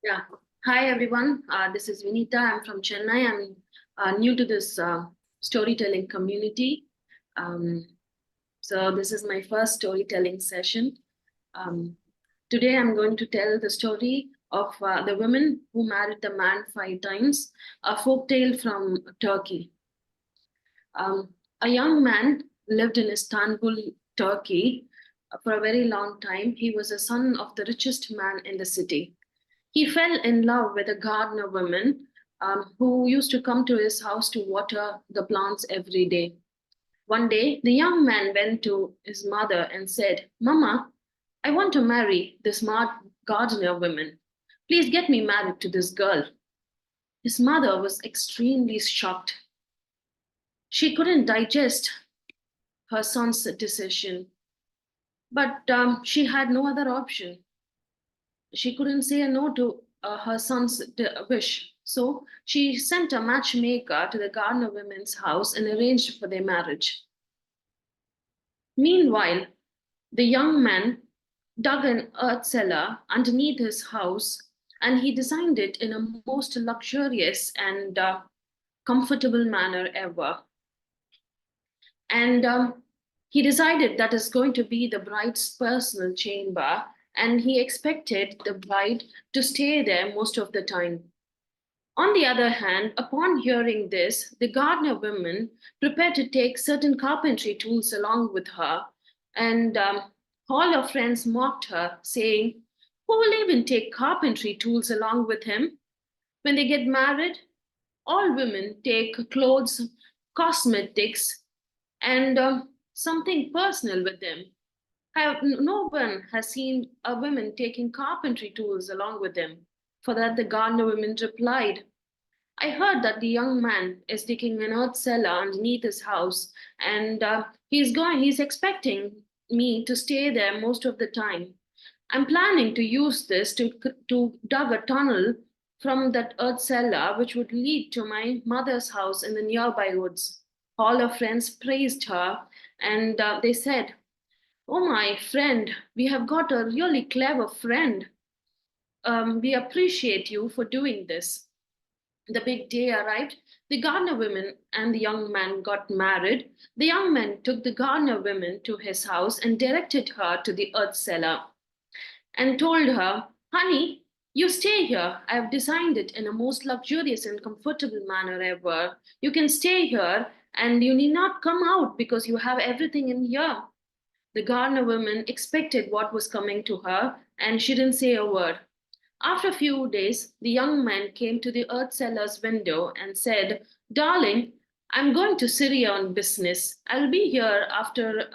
Yeah. Hi, everyone. This is Vineetha. I'm from Chennai. I'm new to this storytelling community. Um, so, this is my first storytelling session. Um, Today, I'm going to tell the story of the woman who married the man 5 times, a folktale from Turkey. Um, a young man lived in Istanbul, Turkey, for a very long time. He was the son of the richest man in the city. He fell in love with a gardener woman who used to come to his house to water the plants every day. One day, the young man went to his mother and said, Mama, I want to marry this smart gardener woman. Please get me married to this girl. His mother was extremely shocked. She couldn't digest her son's decision, but she had no other option. She couldn't say no to her son's wish. So she sent a matchmaker to the Gardner women's house and arranged for their marriage. Meanwhile, the young man dug an earth cellar underneath his house and he designed it in a most luxurious and comfortable manner ever. And he decided that is going to be the bride's personal chamber, and he expected the bride to stay there most of the time. On the other hand, upon hearing this, the gardener woman prepared to take certain carpentry tools along with her, and all her friends mocked her, saying, who will even take carpentry tools along with him? When they get married, all women take clothes, cosmetics, and something personal with them. No one has seen a woman taking carpentry tools along with them. For that, the gardener woman replied, I heard that the young man is digging an earth cellar underneath his house, and he's expecting me to stay there most of the time. I'm planning to use this to dug a tunnel from that earth cellar, which would lead to my mother's house in the nearby woods. All her friends praised her, and they said, "Oh, my friend, we have got a really clever friend. We appreciate you for doing this." The big day arrived. The gardener woman and the young man got married. The young man took the gardener woman to his house and directed her to the earth cellar and told her, Honey, you stay here. I have designed it in a most luxurious and comfortable manner ever. You can stay here and you need not come out because you have everything in here. The gardener woman expected what was coming to her and she didn't say a word. After a few days, the young man came to the earth seller's window and said, Darling, I'm going to Syria on business. I'll be here after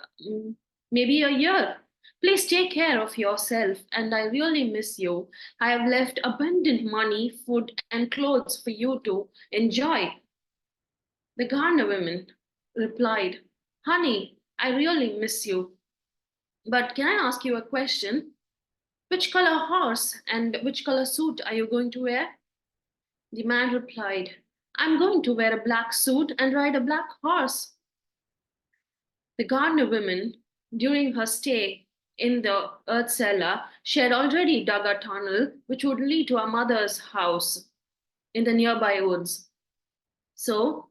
maybe a year. Please take care of yourself, and I really miss you. I have left abundant money, food, and clothes for you to enjoy. The gardener woman replied, Honey, I really miss you. But can I ask you a question? Which color horse and which color suit are you going to wear? The man replied, I'm going to wear a black suit and ride a black horse. The gardener woman, during her stay in the earth cellar, she had already dug a tunnel which would lead to her mother's house in the nearby woods. So,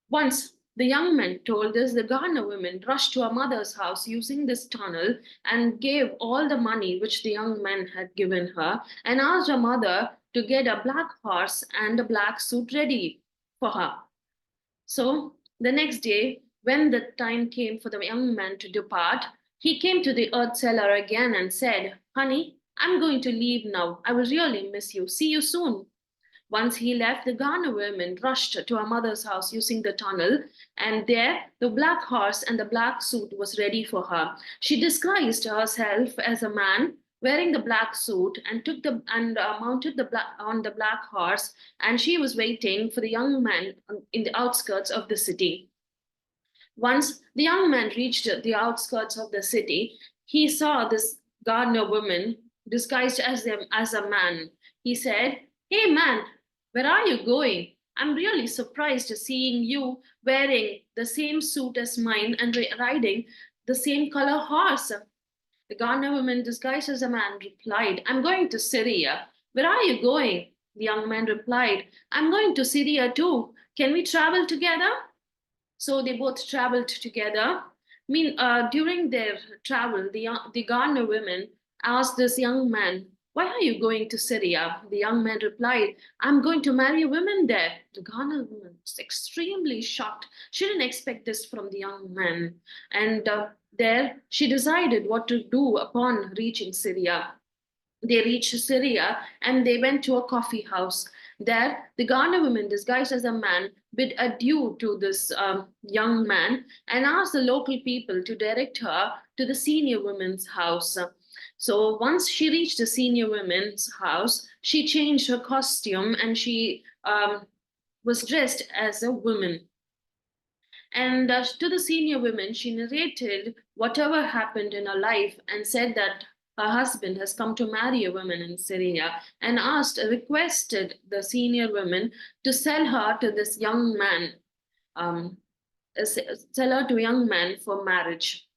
once the young man told this, the gardener woman rushed to her mother's house using this tunnel and gave all the money which the young man had given her and asked her mother to get a black horse and a black suit ready for her. So the next day, when the time came for the young man to depart, he came to the earth cellar again and said, Honey, I'm going to leave now. I will really miss you. See you soon. Once he left, the gardener woman rushed to her mother's house using the tunnel, and there the black horse and the black suit was ready for her. She disguised herself as a man wearing the black suit and took the and mounted on the black horse, and she was waiting for the young man in the outskirts of the city. Once the young man reached the outskirts of the city, he saw this gardener woman disguised as a man. He said, Hey man, where are you going? I'm really surprised seeing you wearing the same suit as mine and riding the same color horse. The gardener woman disguised as a man replied, I'm going to Syria. Where are you going? The young man replied, I'm going to Syria too. Can we travel together? So they both traveled together. During their travel, the Ghana women asked this young man, why are you going to Syria? The young man replied, I'm going to marry a woman there. The Ghana woman was extremely shocked. She didn't expect this from the young man. And there she decided what to do upon reaching Syria. They reached Syria and they went to a coffee house. There, the Ghana woman, disguised as a man, bid adieu to this young man and asked the local people to direct her to the senior women's house. So once she reached the senior women's house, she changed her costume and she was dressed as a woman. And to the senior women, she narrated whatever happened in her life and said that her husband has come to marry a woman in Syria and requested the senior women to sell her to this young man, um, sell her to a young man for marriage.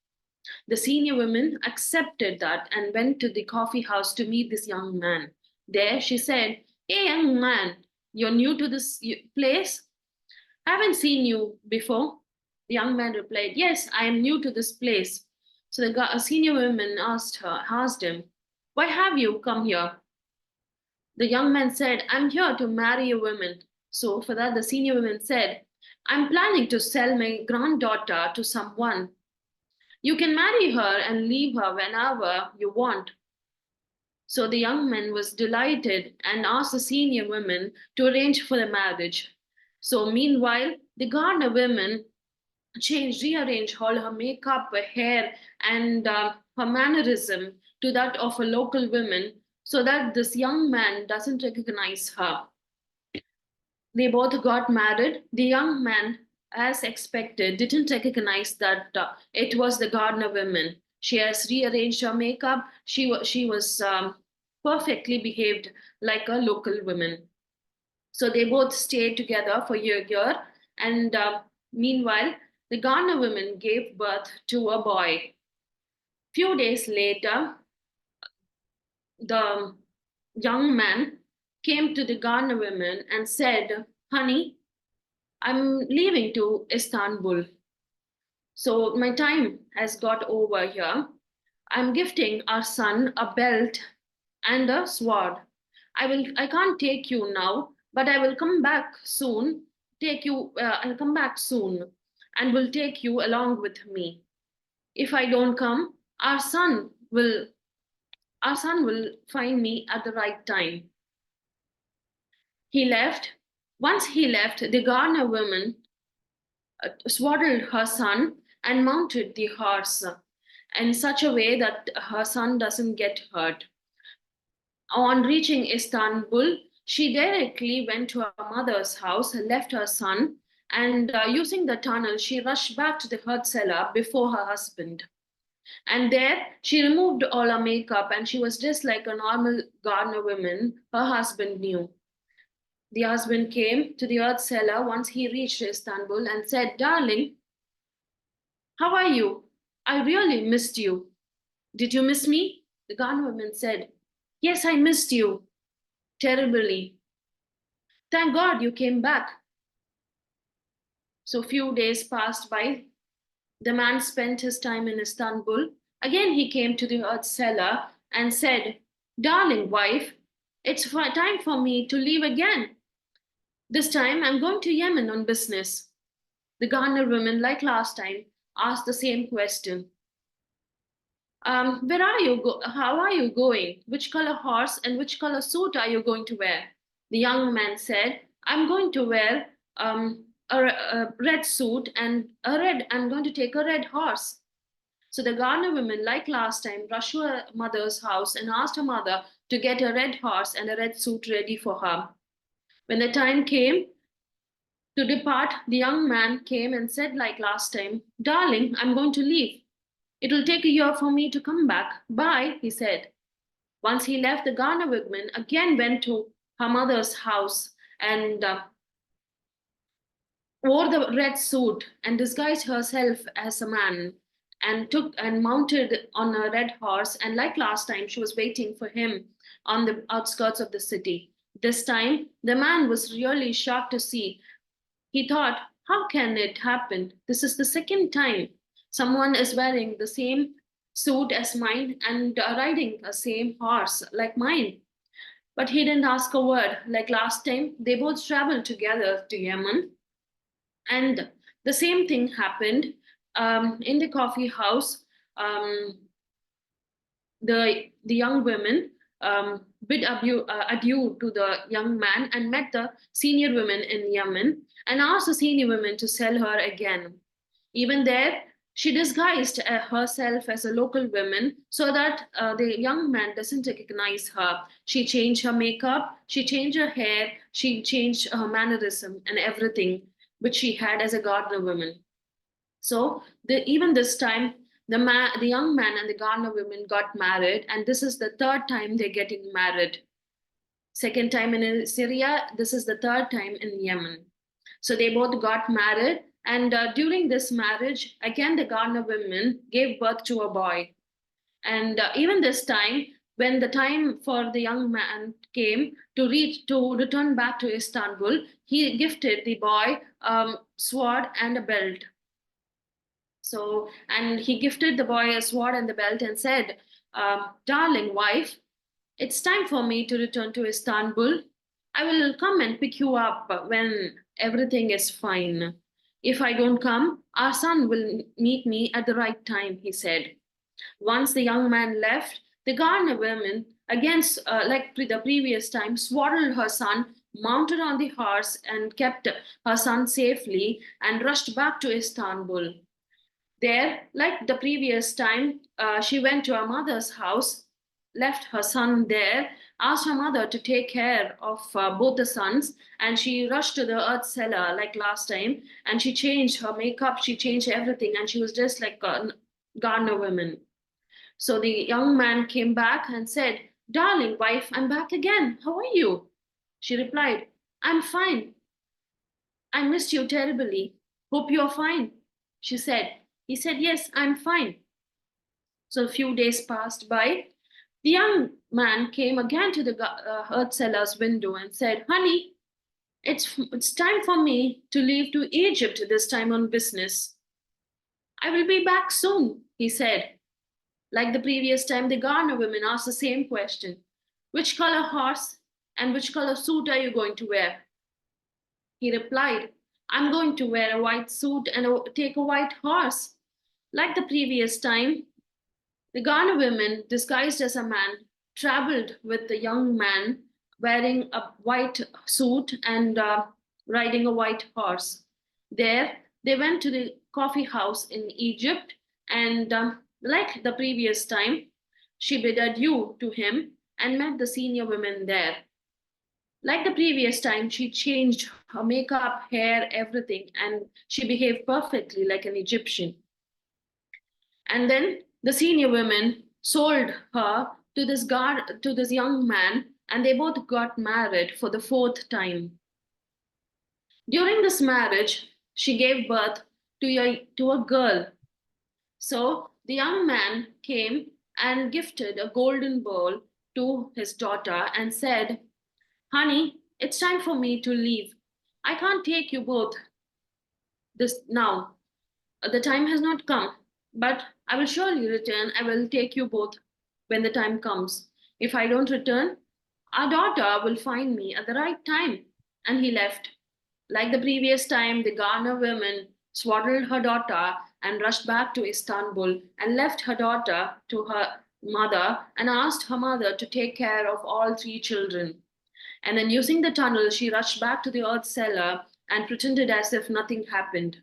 The senior woman accepted that and went to the coffee house to meet this young man. There, she said, hey, young man, you're new to this place? I haven't seen you before. The young man replied, yes, I am new to this place. So a senior woman asked him, why have you come here? The young man said, I'm here to marry a woman. So for that, the senior woman said, I'm planning to sell my granddaughter to someone. You can marry her and leave her whenever you want. So the young man was delighted and asked the senior woman to arrange for the marriage. So meanwhile, the gardener women rearrange all her makeup, her hair, and her mannerism to that of a local woman so that this young man doesn't recognize her. They both got married. The young man, as expected, didn't recognize that it was the gardener woman. She has rearranged her makeup. She was perfectly behaved like a local woman. So they both stayed together for a year. And meanwhile, the Ghana woman gave birth to a boy. Few days later, the young man came to the Ghana woman and said, honey, I'm leaving to Istanbul. So my time has got over here. I'm gifting our son a belt and a sword. I can't take you now, but I will come back soon. I'll come back soon and will take you along with me. If I don't come, our son will find me at the right time. He left. Once he left, the gardener woman swaddled her son and mounted the horse in such a way that her son doesn't get hurt. On reaching Istanbul, she directly went to her mother's house, left her son, and using the tunnel, she rushed back to the herd cellar before her husband. And there, she removed all her makeup and she was dressed like a normal gardener woman her husband knew. The husband came to the earth cellar once he reached Istanbul and said, darling, how are you? I really missed you. Did you miss me? The gardener woman said, yes, I missed you terribly. Thank God you came back. So few days passed by. The man spent his time in Istanbul. Again he came to the earth cellar and said, darling wife, it's time for me to leave again. This time I'm going to Yemen on business. The gardener woman, like last time, asked the same question. Where are you how are you going? Which color horse and which color suit are you going to wear? The young man said, I'm going to wear a red suit and I'm going to take a red horse. So the gardener woman, like last time, rushed to her mother's house and asked her mother to get a red horse and a red suit ready for her. When the time came to depart, the young man came and said, like last time, darling, I'm going to leave. It will take a year for me to come back. Bye, he said. Once he left, the gardener woman again went to her mother's house and wore the red suit and disguised herself as a man and took and mounted on a red horse. And like last time, she was waiting for him on the outskirts of the city. This time, the man was really shocked to see. He thought, how can it happen? This is the second time someone is wearing the same suit as mine and riding a same horse like mine. But he didn't ask a word. Like last time, they both traveled together to Yemen, and the same thing happened in the coffee house. The young women bid adieu to the young man and met the senior women in Yemen and asked the senior women to sell her again. Even there, she disguised herself as a local woman so that the young man doesn't recognize her. She changed her makeup, she changed her hair, she changed her mannerism and everything which she had as a gardener woman. So even this time, the young man and the gardener woman got married, and this is the third time they're getting married. Second time in Syria, this is the third time in Yemen. So they both got married, and during this marriage, again the gardener women gave birth to a boy. And even this time, when the time for the young man came to return back to Istanbul, he gifted the boy sword and a belt. So, and he gifted the boy a sword and the belt and said, darling wife, it's time for me to return to Istanbul. I will come and pick you up when everything is fine. If I don't come, our son will meet me at the right time, he said. Once the young man left, the gardener woman, against like the previous time, swaddled her son, mounted on the horse, and kept her son safely and rushed back to Istanbul. There, like the previous time, she went to her mother's house, left her son there, asked her mother to take care of both the sons, and she rushed to the earth cellar like last time, and she changed her makeup, she changed everything, and she was just like a gardener woman. So the young man came back and said, darling wife, I'm back again. How are you? She replied, I'm fine. I missed you terribly. Hope you're fine. She said, he said, yes, I'm fine. So a few days passed by. The young man came again to the earth seller's window and said, honey, it's time for me to leave to Egypt this time on business. I will be back soon, he said. Like the previous time, the gardener women asked the same question. Which color horse and which color suit are you going to wear? He replied, I'm going to wear a white suit and take a white horse. Like the previous time, the gardener women, disguised as a man, traveled with the young man wearing a white suit and riding a white horse. There, they went to the coffee house in Egypt, and like the previous time, she bid adieu to him and met the senior women there. Like the previous time, she changed her makeup, hair, everything, and she behaved perfectly like an Egyptian. And then the senior women sold her to this young man, and they both got married for the fourth time. During this marriage, she gave birth to a girl. So the young man came and gifted a golden bowl to his daughter and said, honey, it's time for me to leave. I can't take you both this now. The time has not come, but I will surely return. I will take you both when the time comes. If I don't return, our daughter will find me at the right time. And he left. Like the previous time, the gardener woman swaddled her daughter and rushed back to Istanbul and left her daughter to her mother and asked her mother to take care of all three children. And then, using the tunnel, she rushed back to the earth cellar and pretended as if nothing happened.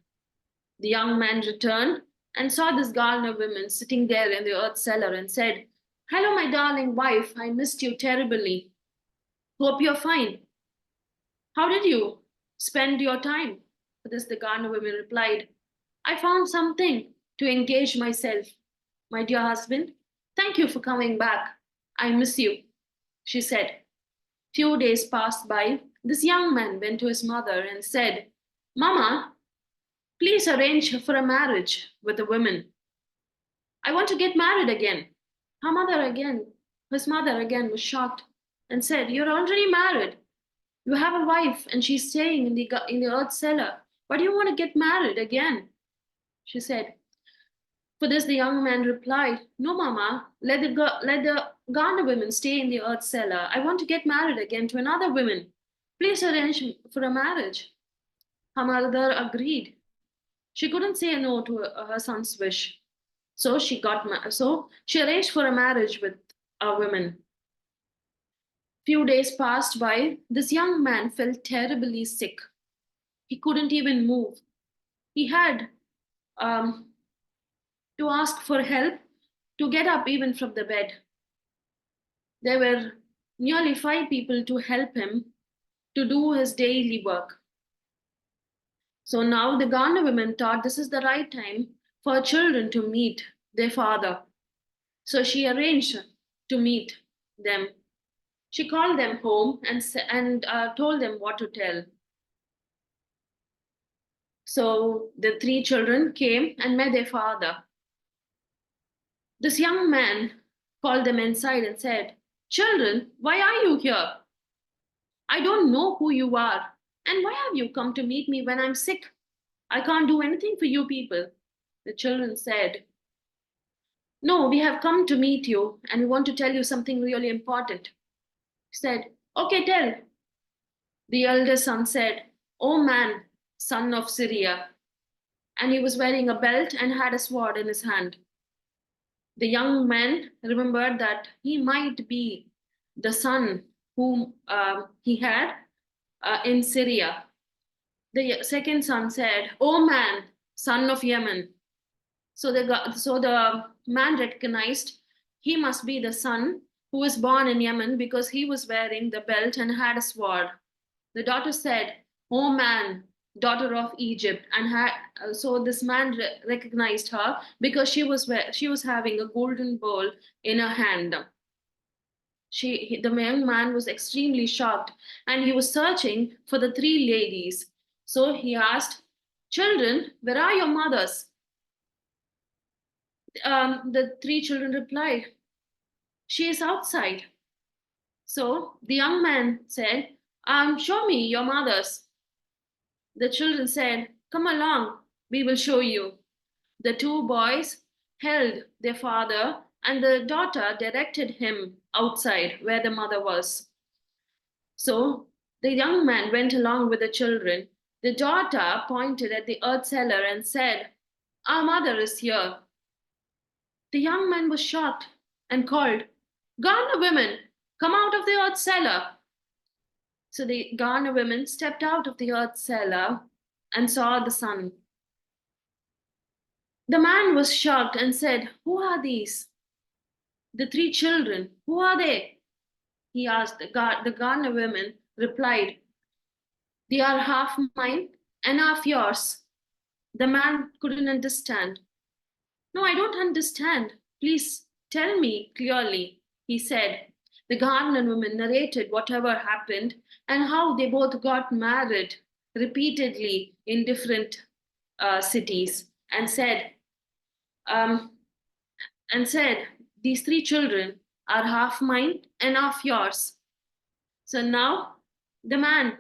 The young man returned and saw this gardener woman sitting there in the earth cellar and said, hello, my darling wife, I missed you terribly. Hope you're fine. How did you spend your time? To this, the gardener woman replied, I found something to engage myself. My dear husband, thank you for coming back. I miss you, she said. Few days passed by. This young man went to his mother and said, Mama, please arrange for a marriage with a woman. I want to get married again. Her mother again, his mother again was shocked and said, You're already married. You have a wife and she's staying in the earth cellar. Why do you want to get married again? She said. For this, the young man replied, No, Mama, let the Ghana women stay in the earth cellar. I want to get married again to another woman. Please arrange for a marriage. Her mother agreed. She couldn't say no to her son's wish. So she arranged for a marriage with a woman. Few days passed by. This young man felt terribly sick. He couldn't even move. He had um, to ask for help to get up even from the bed. There were nearly 5 people to help him to do his daily work. So now the Ghana women thought this is the right time for children to meet their father. So she arranged to meet them. She called them home and told them what to tell. So the 3 children came and met their father. This young man called them inside and said, Children, why are you here? I don't know who you are. And why have you come to meet me when I'm sick? I can't do anything for you people. The children said, No, we have come to meet you and we want to tell you something really important. He said, Okay, tell. The elder son said, Oh man, son of Syria. And he was wearing a belt and had a sword in his hand. The young man remembered that he might be the son whom he had in Syria. The second son said, Oh man, son of Yemen. So the man recognized he must be the son who was born in Yemen because he was wearing the belt and had a sword. The daughter said, Oh man, daughter of Egypt. So this man recognized her because she was having a golden bowl in her hand. The young man was extremely shocked and he was searching for the 3 ladies. So he asked, Children, where are your mothers? The 3 children replied, She is outside. So the young man said, Show me your mothers. The children said, Come along, we will show you. The 2 boys held their father, and the daughter directed him outside where the mother was. So the young man went along with the children. The daughter pointed at the earth cellar and said, Our mother is here. The young man was shocked and called, Ghana women, come out of the earth cellar. So the Ghana women stepped out of the earth cellar and saw the sun. The man was shocked and said, Who are these? The 3 children, who are they? He asked. The Ghana women replied, They are half mine and half yours. The man couldn't understand. No, I don't understand. Please tell me clearly, he said. The Ghanaian woman narrated whatever happened and how they both got married repeatedly in different cities um, and said, These 3 children are half mine and half yours. So now the man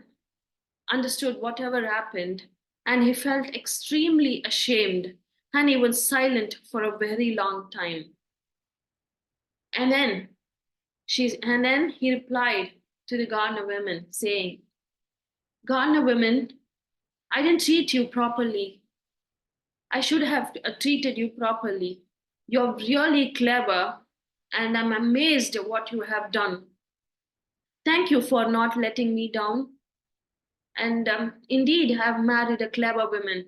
understood whatever happened and he felt extremely ashamed and he was silent for a very long time. And then he replied to the Ghana women, saying, Ghana women, I didn't treat you properly. I should have treated you properly. You're really clever, and I'm amazed at what you have done. Thank you for not letting me down. And indeed, have married a clever woman.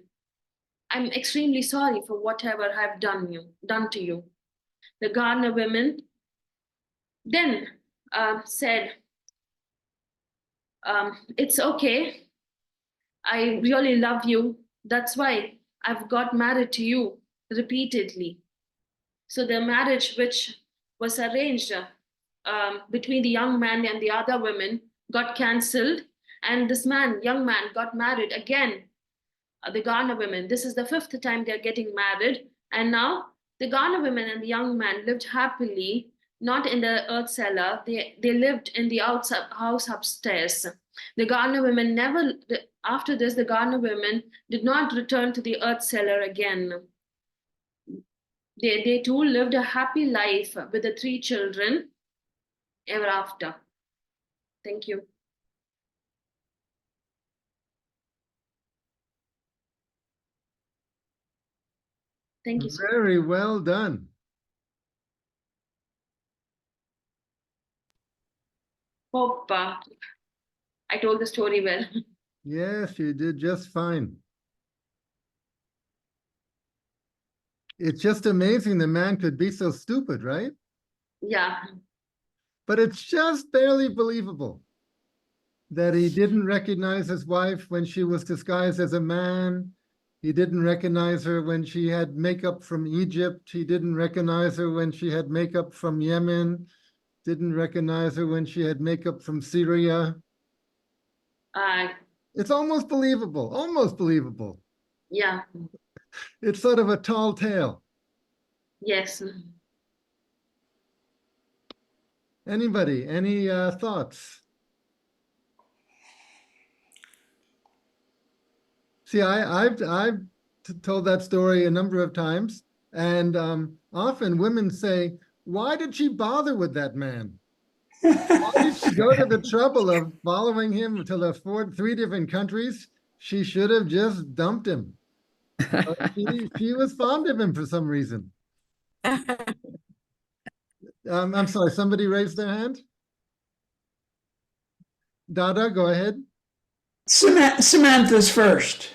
I'm extremely sorry for whatever I've done to you. The Ghana women then said, It's okay. I really love you. That's why I've got married to you repeatedly. So the marriage, which was arranged between the young man and the other women, got cancelled. And this young man, got married again. The Ghana women. This is the 5th time they're getting married. And now The Garner women and the young man lived happily, not in the earth cellar. They lived in the house upstairs. The Garner women never, after this, the Garner women did not return to the earth cellar again. They too lived a happy life with the three children ever after. Thank you. Thank you, sir. Very well done. Hope I told the story well. Yes, you did just fine. It's just amazing the man could be so stupid, right? Yeah. But it's just barely believable that he didn't recognize his wife when she was disguised as a man. He didn't recognize her when she had makeup from Egypt. He didn't recognize her when she had makeup from Yemen. Didn't recognize her when she had makeup from Syria. It's almost believable, almost believable. Yeah. It's sort of a tall tale. Yes. Anybody, any thoughts? See, I've told that story a number of times, and often women say, "Why did she bother with that man? Why did she go to the trouble of following him to the three different countries? She should have just dumped him." She was fond of him for some reason. I'm sorry, somebody raised their hand? Dada, go ahead. Samantha's first.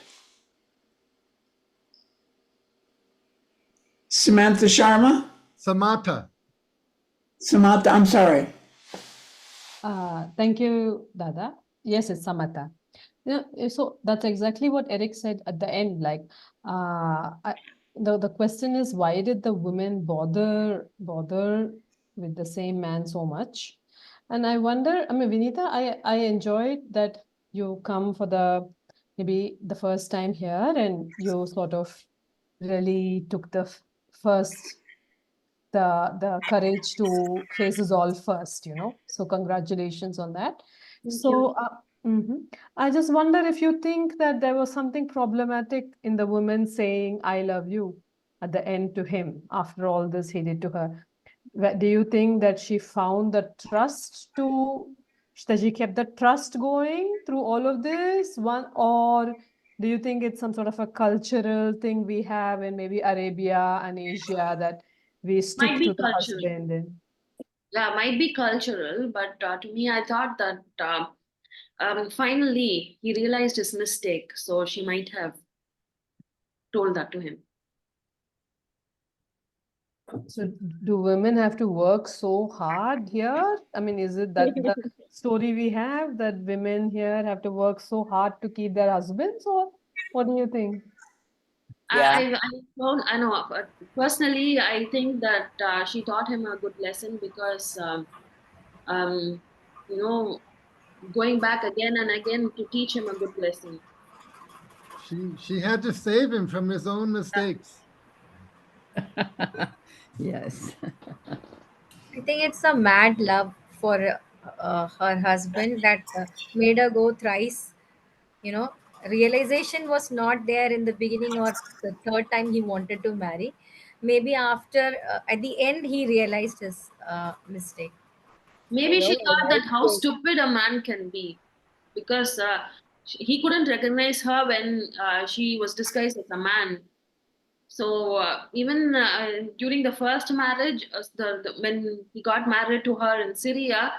Samantha Sharma? Samantha. Samantha, I'm sorry. Thank you, Dada. Yes, it's Samatha. Yeah, so that's exactly what Eric said at the end. Like, the question is, why did the women bother with the same man so much? And I wonder, I mean, Vineetha, I enjoyed that you come for maybe the first time here, and you sort of really took the first the courage to face us all first, so congratulations on that. So I just wonder if you think that there was something problematic in the woman saying I love you at the end to him after all this he did to her. Do you think that she found the trust that she kept the trust going through all of this one, or do you think it's some sort of a cultural thing we have in maybe Arabia and Asia, that we stick to the husband? Yeah, might be cultural, but to me, I thought that finally he realized his mistake, so she might have told that to him. So do women have to work so hard here? I mean, is it that the story we have, that women here have to work so hard to keep their husbands, or what do you think? Yeah. I know, personally, I think that she taught him a good lesson because, um, you know, going back again and again to teach him a good lesson. She had to save him from his own mistakes. Yes. I think it's a mad love for her husband that made her go thrice. You know, realization was not there in the beginning or the third time he wanted to marry. Maybe after, at the end, he realized his mistake. Maybe she thought that how stupid a man can be, because he couldn't recognize her when she was disguised as a man. So even during the first marriage, when he got married to her in Syria,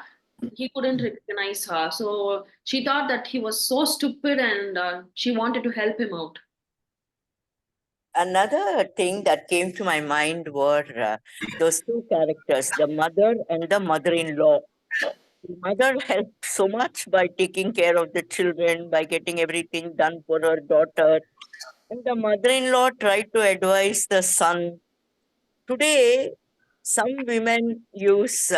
he couldn't recognize her. So she thought that he was so stupid, and she wanted to help him out. Another thing that came to my mind were those two characters, the mother and the mother-in-law. The mother helped so much by taking care of the children, by getting everything done for her daughter. And the mother-in-law tried to advise the son. Today, some women use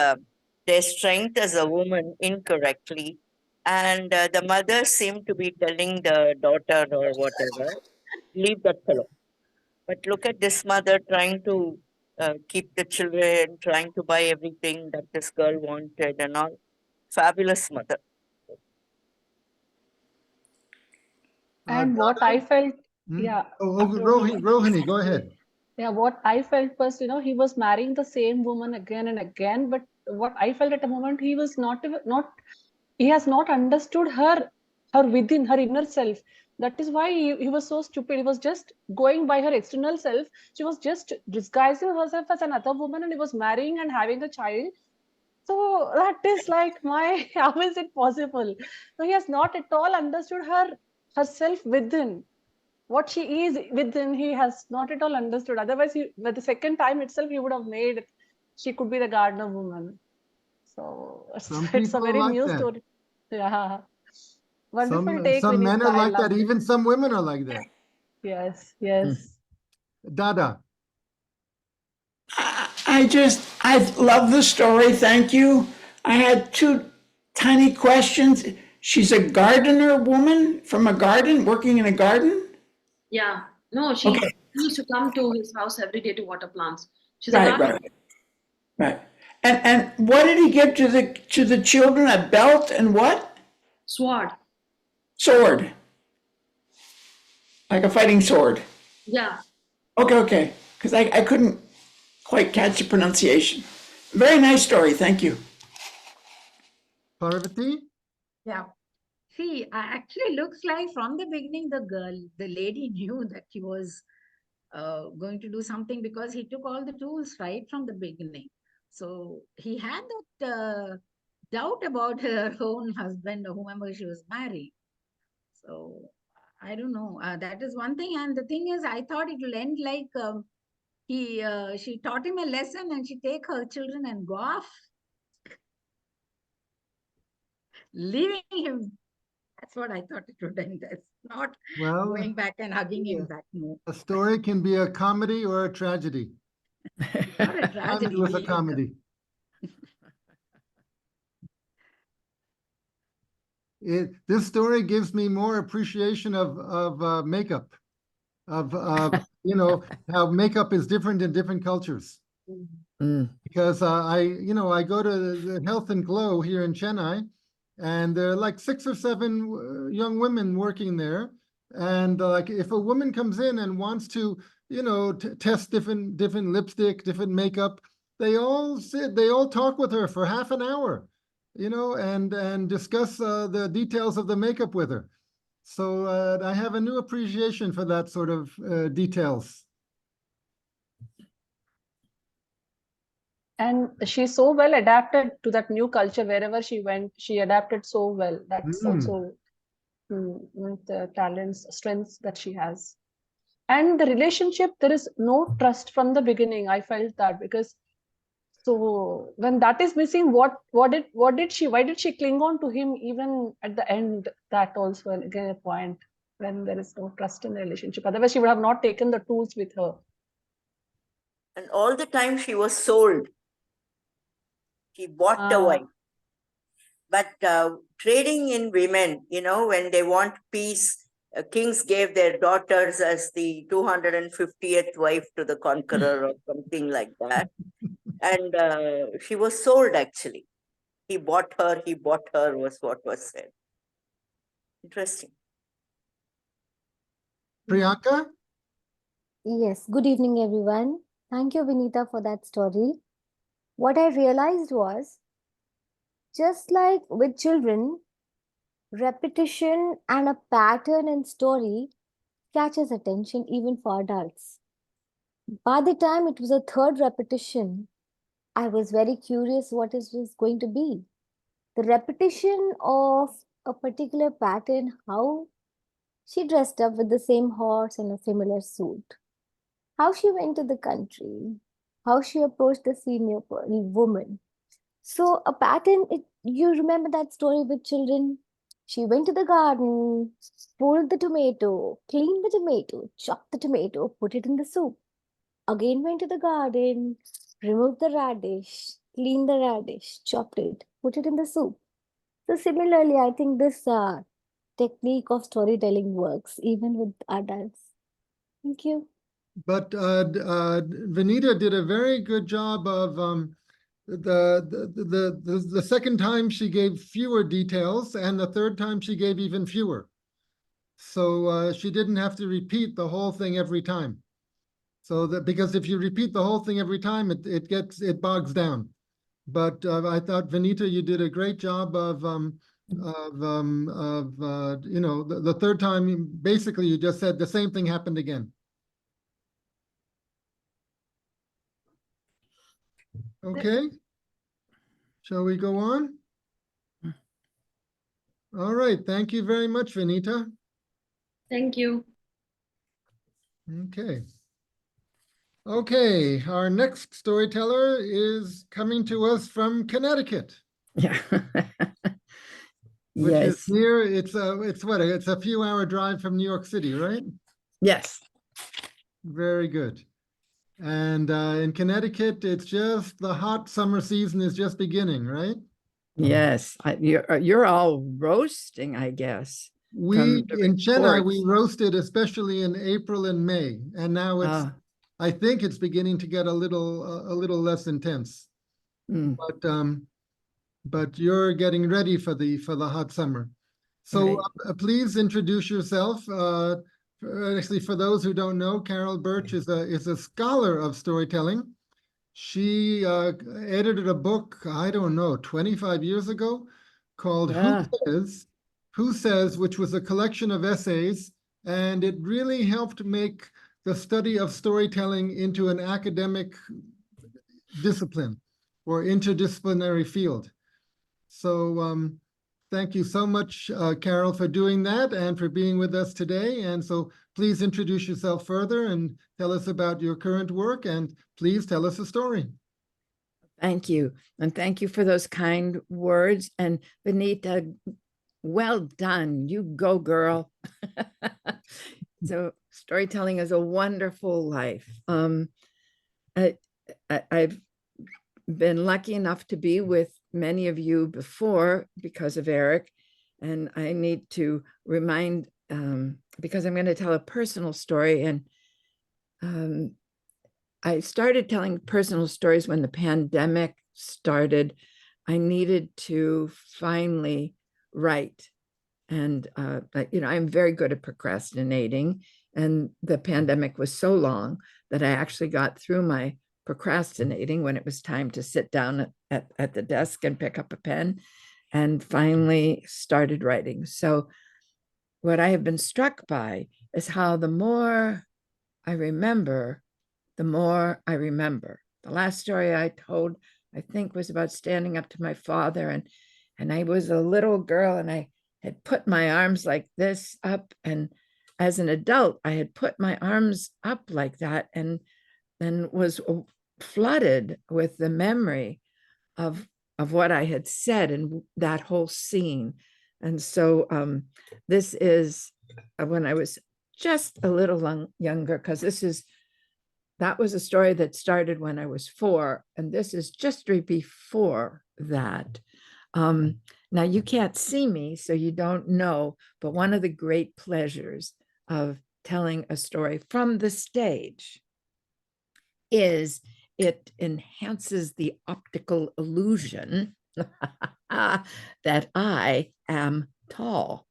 their strength as a woman incorrectly, and the mother seemed to be telling the daughter or whatever, leave that fellow. But look at this mother trying to keep the children, trying to buy everything that this girl wanted and all. Fabulous mother. And what I felt, Hmm? yeah, Rohini, go ahead. yeah, what I felt was, he was marrying the same woman again and again. But what I felt at the moment, he was he has not understood her within, her inner self. That is why he was so stupid. He was just going by her external self. She was just disguising herself as another woman, and he was marrying and having a child. So that is like how is it possible? So he has not at all understood herself within. What she is within, he has not at all understood. Otherwise, by the second time itself, he would have made she could be the gardener woman. So Some it's a people are very like new that. story. Yeah. Wonderful take, Some men Vineetha. are I like that. loved it. Even some women are like that. Yes, yes. Dada. I love the story. Thank you. I had two tiny questions. She's a gardener woman from a garden, working in a garden? Yeah. No, she Okay. used to come to his house every day to water plants. She's a Right, gardener. right. And what did he give to the children? A belt and what? Sword. Sword. Like a fighting sword. Yeah. Okay. Because I couldn't quite catch the pronunciation. Very nice story. Thank you. Parvathy? Yeah. See, actually looks like from the beginning, the lady knew that he was going to do something because he took all the tools right from the beginning. So he had that doubt about her own husband or whomever she was marrying. So I don't know. That is one thing. And the thing is, I thought it will end like she taught him a lesson and she take her children and go off, leaving him. That's what I thought it would end as, not Well, going back and hugging yeah. him back. No, a story can be a comedy or a tragedy. not a Mine tragedy. was a comedy. This story gives me more appreciation of makeup, of how makeup is different in different cultures. Because I go to the Health and Glow here in Chennai, and there are like 6 or 7 young women working there. And like if a woman comes in and wants to, test different lipstick, different makeup, they all talk with her for half an hour, and discuss the details of the makeup with her. So I have a new appreciation for that sort of details. And she's so well adapted to that new culture. Wherever she went, she adapted so well. That's also the talents, strengths that she has. And the relationship, there is no trust from the beginning. I felt that because so when that is missing, why did she cling on to him even at the end? That also again a point when there is no trust in the relationship. Otherwise, she would have not taken the tools with her. And all the time she was sold. She bought the wife. But trading in women, when they want peace, kings gave their daughters as the 250th wife to the conqueror or something like that. And she was sold actually. He bought her was what was said. Interesting. Priyanka? Yes, good evening, everyone. Thank you, Vineetha, for that story. What I realized was, just like with children, repetition and a pattern in story catches attention even for adults. By the time it was a third repetition, I was very curious what it was going to be. The repetition of a particular pattern, how she dressed up with the same horse and a similar suit, how she went to the country, how she approached the senior woman. So a pattern, you remember that story with children? She went to the garden, pulled the tomato, cleaned the tomato, chopped the tomato, put it in the soup. Again went to the garden, removed the radish, cleaned the radish, chopped it, put it in the soup. So similarly, I think this technique of storytelling works even with adults. Thank you. But Vineetha did a very good job of the second time she gave fewer details, and the third time she gave even fewer. So she didn't have to repeat the whole thing every time. So that, because if you repeat the whole thing every time, it bogs down. But I thought, Vineetha, you did a great job of you know, the third time, basically you just said the same thing happened again. Okay. Shall we go on? All right. Thank you very much, Vineetha. Thank you. Okay. Okay, our next storyteller is coming to us from Connecticut, Yeah. which is Yes. near, it's a few hour drive from New York City, right? Yes. Very good. And in Connecticut, it's just the hot summer season is just beginning, right? Yes. You're all roasting, I guess. We, from the in Chennai, we reports. roasted especially in April and May, and now it's, Ah, I think it's beginning to get a little less intense. mm, But you're getting ready for the hot summer. So right. please introduce yourself. Actually, for those who don't know, Carol Birch is a scholar of storytelling. She edited a book, I don't know, 25 years ago, called Yeah. Who Says, which was a collection of essays, and it really helped make the study of storytelling into an academic discipline or interdisciplinary field. So thank you so much, Carol, for doing that and for being with us today. And so please introduce yourself further and tell us about your current work, and please tell us a story. Thank you. And thank you for those kind words. And Vineetha, well done. You go, girl. So storytelling is a wonderful life. I've been lucky enough to be with many of you before because of Eric. And I need to remind, because I'm going to tell a personal story. And I started telling personal stories when the pandemic started. I needed to finally write. And, I'm very good at procrastinating. And the pandemic was so long that I actually got through my procrastinating when it was time to sit down at the desk and pick up a pen, and finally started writing. So what I have been struck by is how the more I remember, the more I remember. The last story I told, I think, was about standing up to my father, and I was a little girl, and I had put my arms like this up, and as an adult, I had put my arms up like that, and then was flooded with the memory of what I had said and that whole scene. And so this is when I was just a little younger, because that was a story that started when I was 4, and this is just right before that. Now you can't see me, so you don't know, but one of the great pleasures of telling a story from the stage is it enhances the optical illusion that I am tall.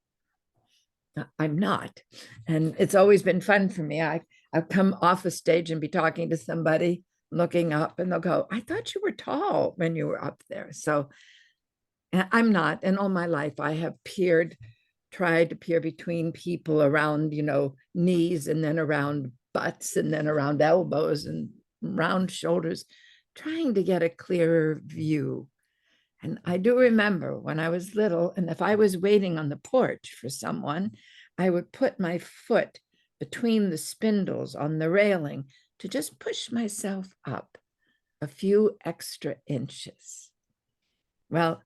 I'm not. And it's always been fun for me. I've come off a stage and be talking to somebody, looking up, and they'll go, I thought you were tall when you were up there. So I'm not. And all my life I have tried to peer between people around, knees, and then around butts, and then around elbows and round shoulders, trying to get a clearer view. And I do remember when I was little, and if I was waiting on the porch for someone, I would put my foot between the spindles on the railing to just push myself up a few extra inches. Well,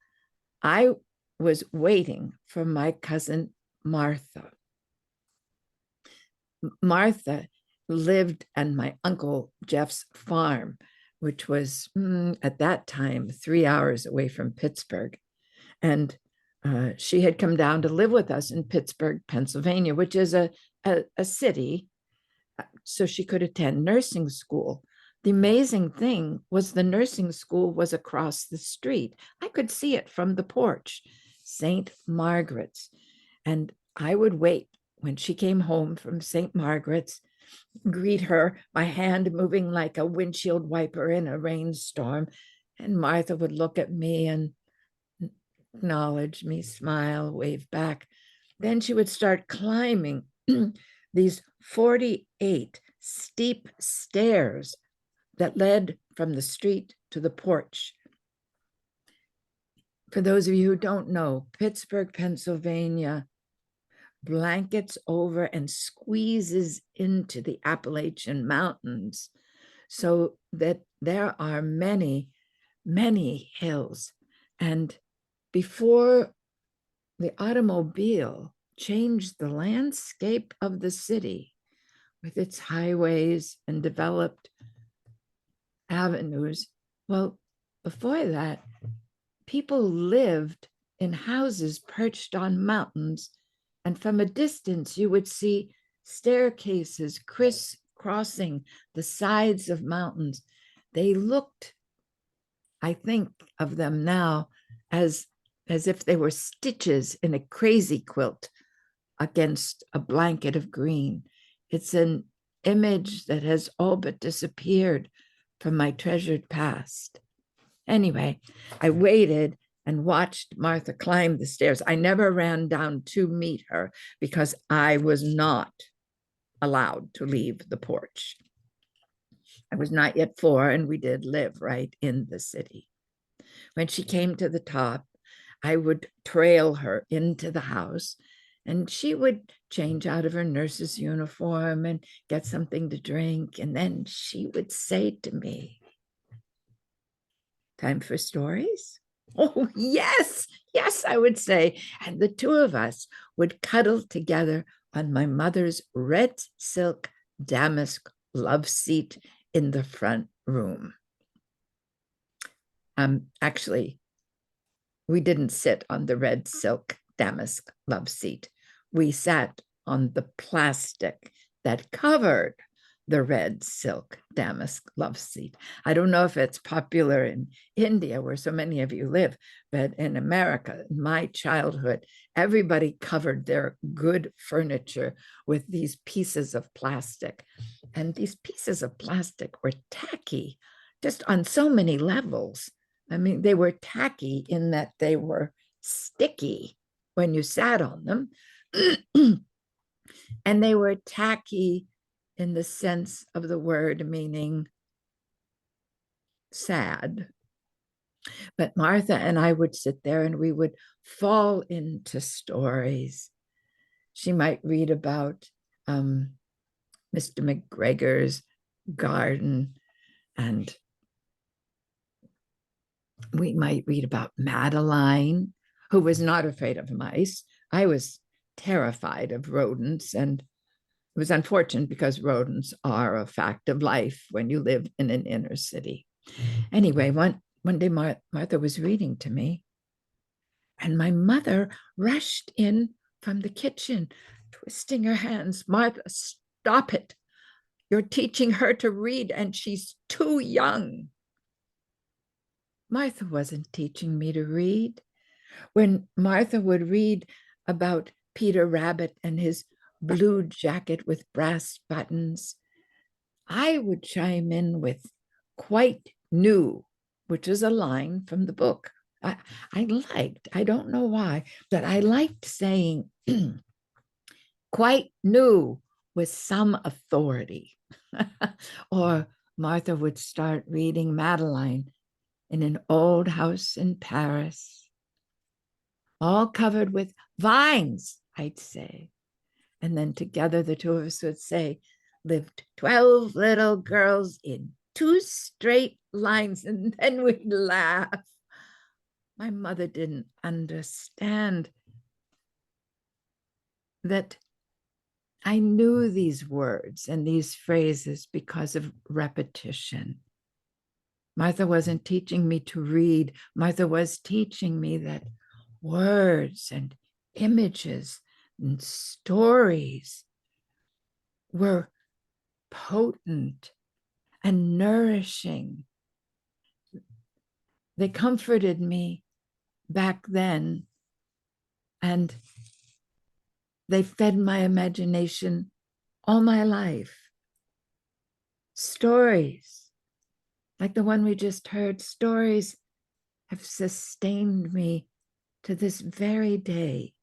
I was waiting for my cousin Martha. Martha lived on my uncle Jeff's farm, which was at that time 3 hours away from Pittsburgh. And she had come down to live with us in Pittsburgh, Pennsylvania, which is a city so she could attend nursing school. The amazing thing was the nursing school was across the street. I could see it from the porch, St. Margaret's. And I would wait when she came home from St. Margaret's, greet her, my hand moving like a windshield wiper in a rainstorm. And Martha would look at me and acknowledge me, smile, wave back. Then she would start climbing these 48 steep stairs that led from the street to the porch. For those of you who don't know, Pittsburgh, Pennsylvania blankets over and squeezes into the Appalachian Mountains, so that there are many, many hills. And before the automobile changed the landscape of the city with its highways and developed avenues, well, before that, people lived in houses perched on mountains, and from a distance you would see staircases crisscrossing the sides of mountains. They looked, I think of them now, as if they were stitches in a crazy quilt against a blanket of green. It's an image that has all but disappeared from my treasured past. Anyway, I waited and watched Martha climb the stairs. I never ran down to meet her because I was not allowed to leave the porch. I was not yet 4, and we did live right in the city. When she came to the top, I would trail her into the house, and she would change out of her nurse's uniform and get something to drink. And then she would say to me, "Time for stories?" "Oh, yes, yes," I would say. And the two of us would cuddle together on my mother's red silk damask love seat in the front room. Actually, we didn't sit on the red silk damask love seat. We sat on the plastic that covered the red silk damask love seat. I don't know if it's popular in India, where so many of you live, but in America, in my childhood, everybody covered their good furniture with these pieces of plastic. And these pieces of plastic were tacky, just on so many levels. I mean, they were tacky in that they were sticky when you sat on them. And they were tacky in the sense of the word, meaning sad. But Martha and I would sit there and we would fall into stories. She might read about Mr. McGregor's garden, and we might read about Madeline, who was not afraid of mice. I was terrified of rodents, and it was unfortunate because rodents are a fact of life when you live in an inner city. Anyway, one day Martha was reading to me, and my mother rushed in from the kitchen, twisting her hands. "Martha, stop it. You're teaching her to read, and she's too young." Martha wasn't teaching me to read. When Martha would read about Peter Rabbit and his blue jacket with brass buttons, I would chime in with "quite new," which is a line from the book. I don't know why, but I liked saying "quite new" with some authority. Or Martha would start reading Madeline in an old house in Paris, all covered with vines, I'd say. And then together the two of us would say, "Lived 12 little girls in 2 straight lines," and then we'd laugh. My mother didn't understand that I knew these words and these phrases because of repetition. Martha wasn't teaching me to read. Martha was teaching me that words and images and stories were potent and nourishing. They comforted me back then, and they fed my imagination all my life. Stories like the one we just heard, stories have sustained me to this very day.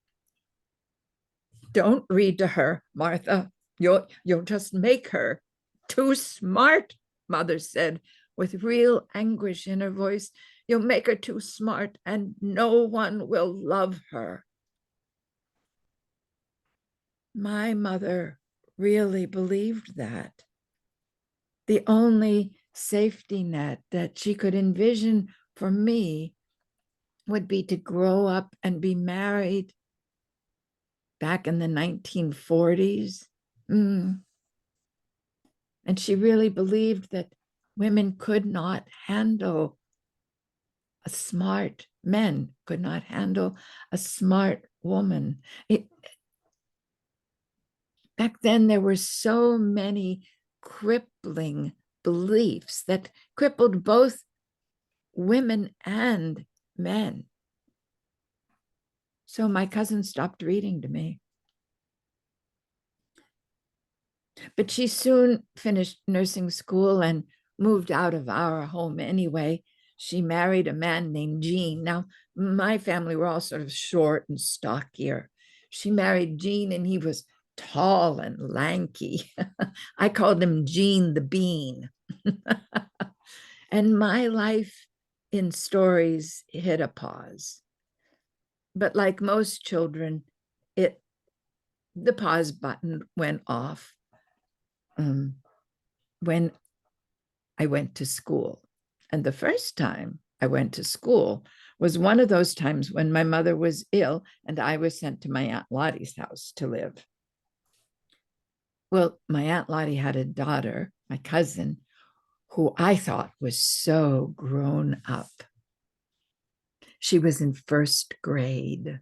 Don't read to her, Martha. You'll just make her too smart, Mother said with real anguish in her voice. You'll make her too smart and no one will love her. My mother really believed that. The only safety net that she could envision for me would be to grow up and be married back in the 1940s. And she really believed that women could not handle men could not handle a smart woman. Back then, there were so many crippling beliefs that crippled both women and men. So my cousin stopped reading to me. But she soon finished nursing school and moved out of our home anyway. She married a man named Gene. Now, my family were all sort of short and stockier. She married Gene, and he was tall and lanky. I called him Gene the Bean. And my life in stories hit a pause. But like most children, the pause button went off when I went to school. And the first time I went to school was one of those times when my mother was ill and I was sent to my Aunt Lottie's house to live. Well, my Aunt Lottie had a daughter, my cousin, who I thought was so grown up. She was in first grade.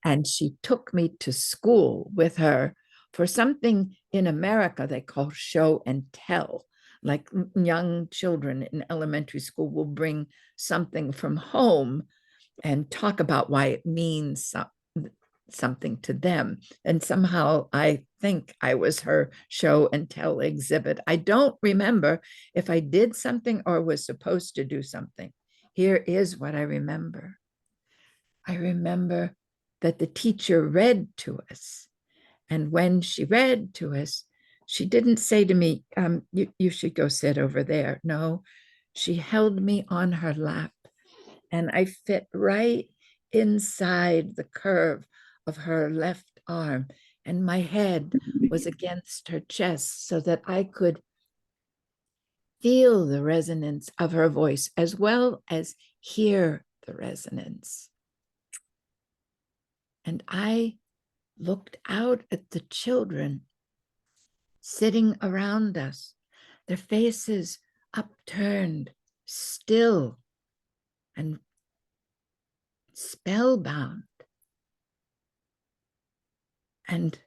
And she took me to school with her for something in America they call show and tell. Like young children in elementary school will bring something from home and talk about why it means something to them. And somehow I think I was her show and tell exhibit. I don't remember if I did something or was supposed to do something. Here is what I remember. I remember that the teacher read to us. And when she read to us, she didn't say to me, you should go sit over there. No, she held me on her lap and I fit right inside the curve of her left arm. And my head was against her chest so that I could feel the resonance of her voice as well as hear the resonance. And I looked out at the children sitting around us, their faces upturned, still and spellbound. And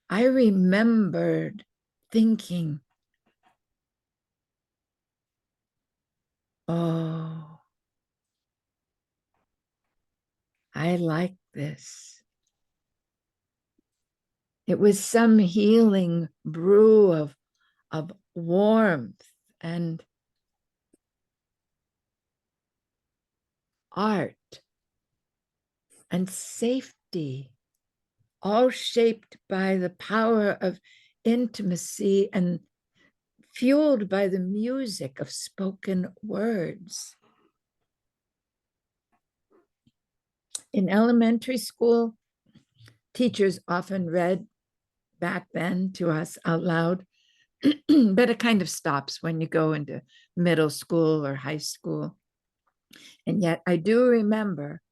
I remembered thinking, oh, I like this. It was some healing brew of warmth and art and safety, all shaped by the power of intimacy and fueled by the music of spoken words. In elementary school, teachers often read back then to us out loud, but it kind of stops when you go into middle school or high school. And yet I do remember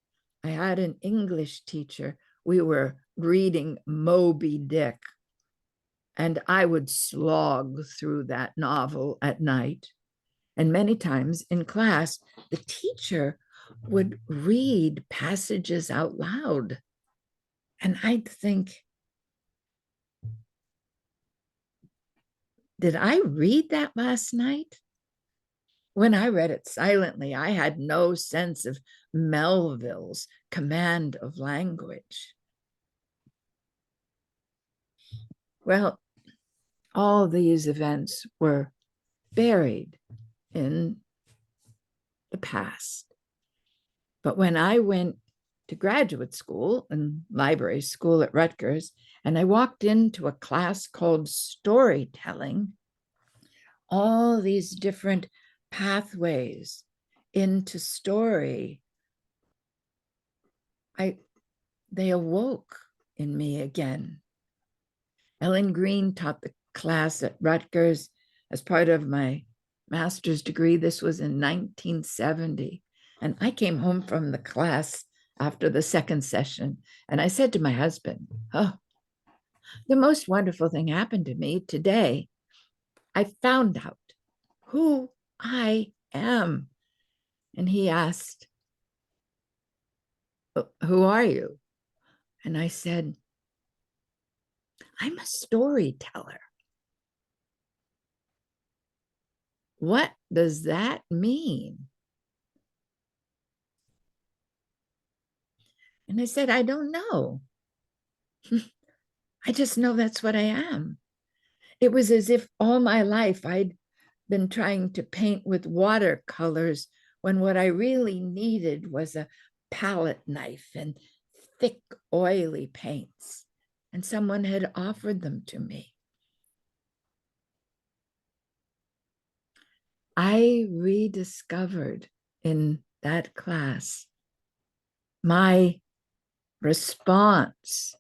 I had an English teacher. We were reading Moby Dick, and I would slog through that novel at night. And many times in class, the teacher would read passages out loud. And I'd think, did I read that last night? When I read it silently, I had no sense of Melville's command of language. Well, all these events were buried in the past. But when I went to graduate school and library school at Rutgers, and I walked into a class called storytelling, all these different pathways into story, they awoke in me again. Ellen Green taught the class at Rutgers as part of my master's degree. This was in 1970. And I came home from the class after the second session, and I said to my husband, oh, the most wonderful thing happened to me today. I found out who I am. And he asked, who are you? And I said, I'm a storyteller. What does that mean? And I said, I don't know. I just know that's what I am. It was as if all my life I'd been trying to paint with watercolors when what I really needed was a palette knife and thick, oily paints. And someone had offered them to me. I rediscovered in that class my response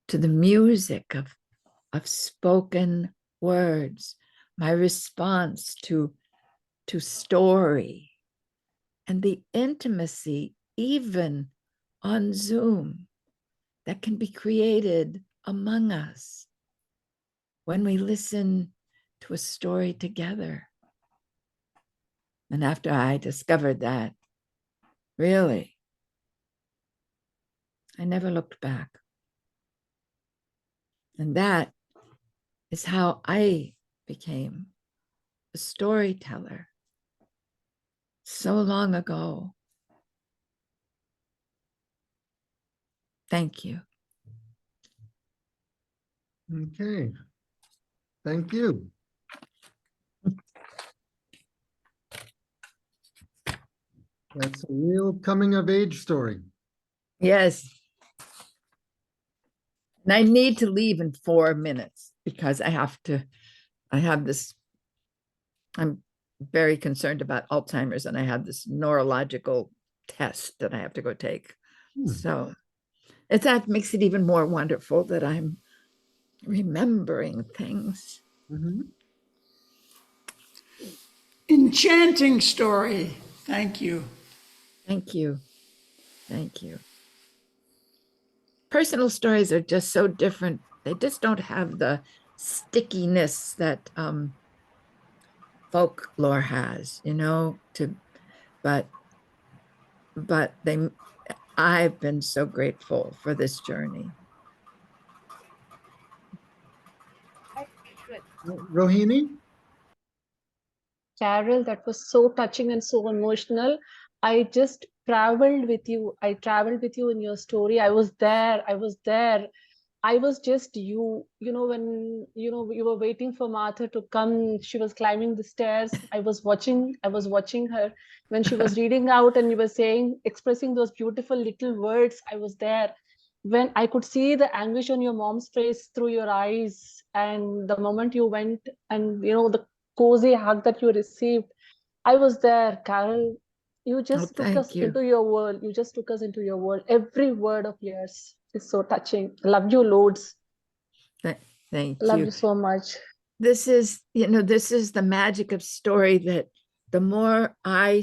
to the music of spoken words, my response to story, and the intimacy, even on Zoom, that can be created among us when we listen to a story together. And after I discovered that, really, I never looked back. And that is how I became a storyteller so long ago. Thank you. Okay. Thank you. That's a real coming of age story. Yes. And I need to leave in 4 minutes because I have this, I'm very concerned about Alzheimer's, and I have this neurological test that I have to go take. So that makes it even more wonderful that I'm remembering things. Enchanting story. Thank you. Thank you. Thank you. Personal stories are just so different. They just don't have the stickiness that folklore has, but I've been so grateful for this journey. Rohini? Carol, that was so touching and so emotional. I just traveled with you. I traveled with you in your story. I was there. I was there. I was just you. When you were waiting for Martha to come, she was climbing the stairs. I was watching her when she was reading out, and you were expressing those beautiful little words. I was there. When I could see the anguish on your mom's face through your eyes, and the moment you went, and the cozy hug that you received, I was there, Carol. You just took us into your world. You just took us into your world. Every word of yours is so touching. Love you loads. Thank Love you. you so much. This is the magic of story, that the more I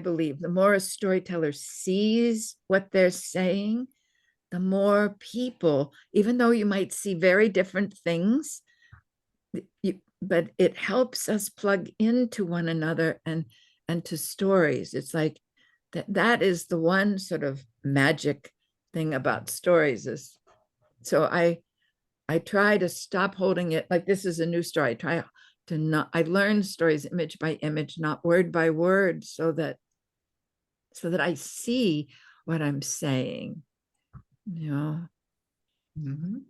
believe, the more a storyteller sees what they're saying, the more people, even though you might see very different things, but it helps us plug into one another and to stories. It's like that is the one sort of magic thing about stories. Is so I try to stop holding it like this is a new story. I try to not, I learn stories image by image, not word by word, so that I see what I'm saying. You know,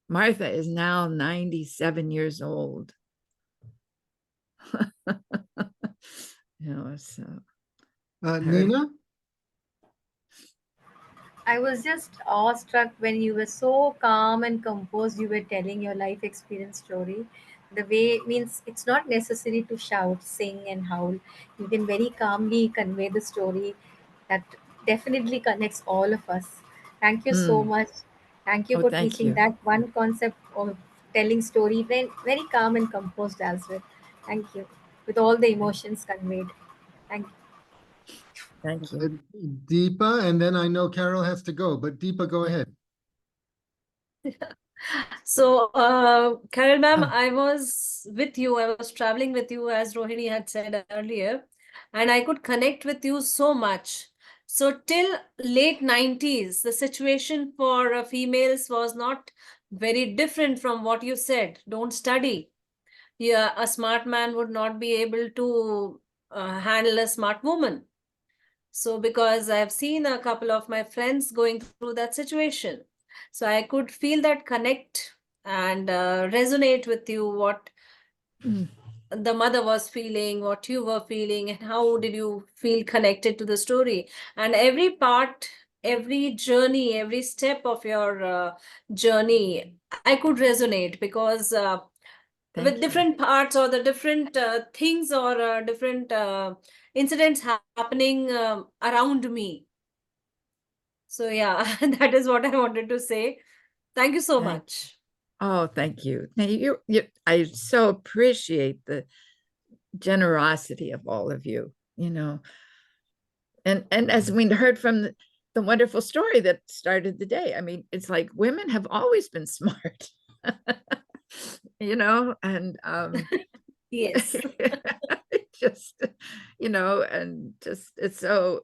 Martha is now 97 years old. You know, so Nina? I was just awestruck when you were so calm and composed. You were telling your life experience story. The way means it's not necessary to shout, sing, and howl. You can very calmly convey the story that definitely connects all of us. Thank you so much. Thank you Oh, for thank teaching you. that one concept of telling story very, very calm and composed as well. Thank you. With all the emotions conveyed. Thank you. Thank you. Deepa, and then I know Carol has to go, but Deepa, go ahead. So, Carol ma'am, I was with you. I was traveling with you, as Rohini had said earlier, and I could connect with you so much. So, till late 90s, the situation for females was not very different from what you said. Don't study. Yeah, a smart man would not be able to handle a smart woman. So, because I've seen a couple of my friends going through that situation, so I could feel that connect and resonate with you what the mother was feeling, what you were feeling, and how did you feel connected to the story. And every part, every journey, every step of your journey, I could resonate because with different parts or the different things or different incidents happening around me. So yeah, that is what I wanted to say. Thank you so much. Oh, thank you. Now I so appreciate the generosity of all of you, you know. And as we heard from the wonderful story that started the day, I mean, it's like women have always been smart. You know, and yes. just, you know, and just it's so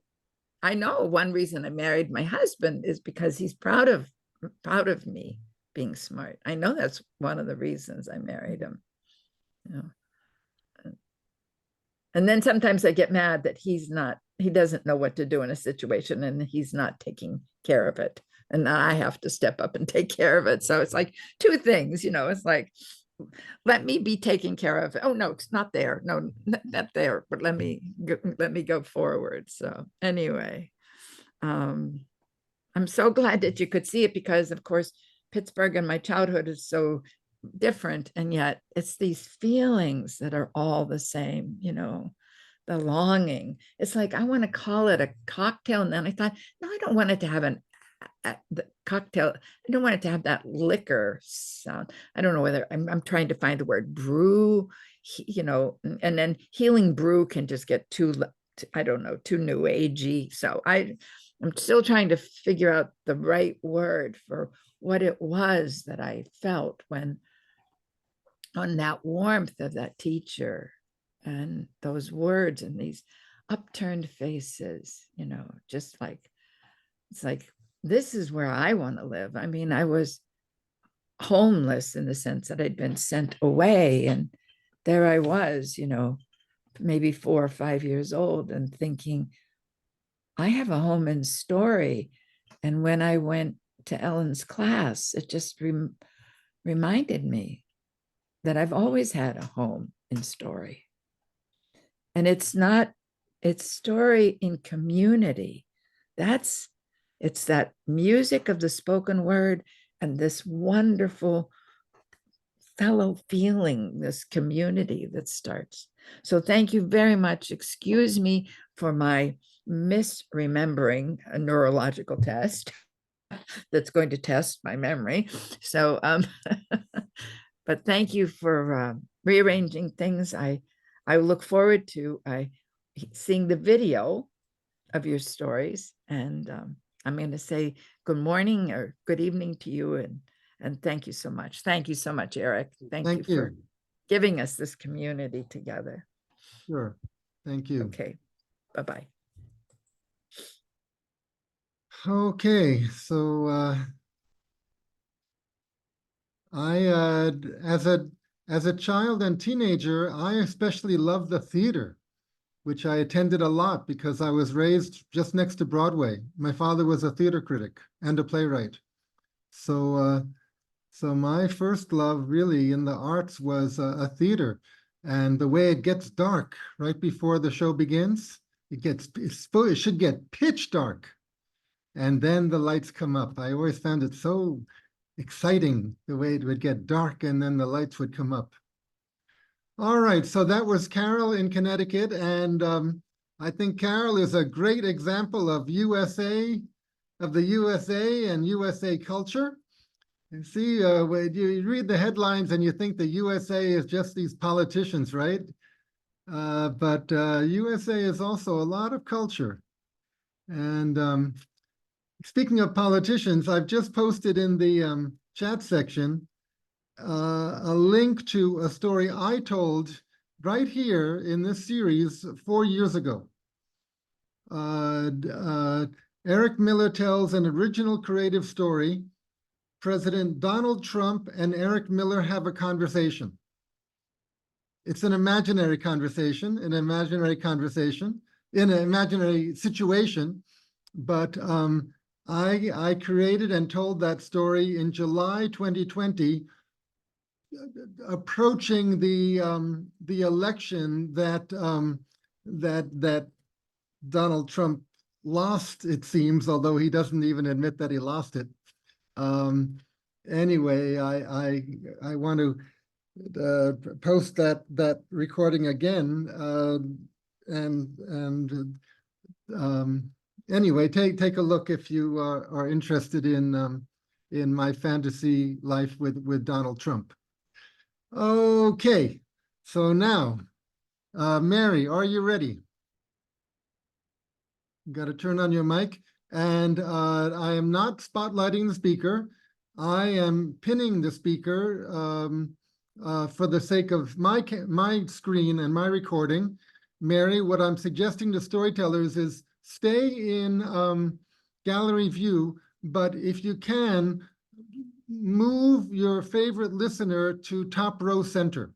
I know one reason I married my husband is because he's proud of me being smart. I know that's one of the reasons I married him. You know. And then sometimes I get mad that he doesn't know what to do in a situation and he's not taking care of it. And now I have to step up and take care of it. So it's like two things, you know, it's like, let me be taken care of. Oh no, it's not there. No, not there, but let me go forward. So anyway, I'm so glad that you could see it because of course, Pittsburgh and my childhood is so different. And yet it's these feelings that are all the same, you know, the longing. It's like, I want to call it a cocktail. And then I thought, no, I don't want it to have the cocktail. I don't want it to have that liquor sound. I don't know whether I'm trying to find the word brew, you know, and then healing brew can just get too, I don't know, too new agey. So I'm still trying to figure out the right word for what it was that I felt when on that warmth of that teacher and those words and these upturned faces, you know, just like, it's like, this is where I want to live. I mean, I was homeless in the sense that I'd been sent away. And there I was, you know, maybe 4 or 5 years old and thinking, I have a home in Story. And when I went to Ellen's class, it just reminded me that I've always had a home in Story. And it's Story in community. It's that music of the spoken word and this wonderful fellow feeling, this community that starts. So thank you very much. Excuse me for my misremembering a neurological test that's going to test my memory. So, but thank you for rearranging things. I look forward to seeing the video of your stories, and I'm going to say good morning or good evening to you, and thank you so much. Thank you so much, Eric. Thank you for giving us this community together. Sure. Thank you. Okay. Bye-bye. Okay, so As a child and teenager, I especially loved the theater, which I attended a lot because I was raised just next to Broadway. My father was a theater critic and a playwright. So my first love really in the arts was a theater. And the way it gets dark right before the show begins, it should get pitch dark. And then the lights come up. I always found it so exciting the way it would get dark and then the lights would come up. All right, so that was Carol in Connecticut, and I think Carol is a great example of the USA and USA culture. You see, when you read the headlines and you think the USA is just these politicians, right? But USA is also a lot of culture. And speaking of politicians, I've just posted in the chat section a link to a story I told right here in this series 4 years ago. Eric Miller tells an original creative story. President Donald Trump and Eric Miller have a conversation. It's an imaginary conversation, in an imaginary situation, but I created and told that story in July 2020, approaching the election that Donald Trump lost, it seems, although he doesn't even admit that he lost it. Anyway, I want to post that recording again, anyway, take a look if you are interested in my fantasy life with Donald Trump. Okay, so now, Mary, are you ready? You got to turn on your mic. And I am not spotlighting the speaker. I am pinning the speaker for the sake of my screen and my recording. Mary, what I'm suggesting to storytellers is stay in gallery view, but if you can, move your favorite listener to top row center.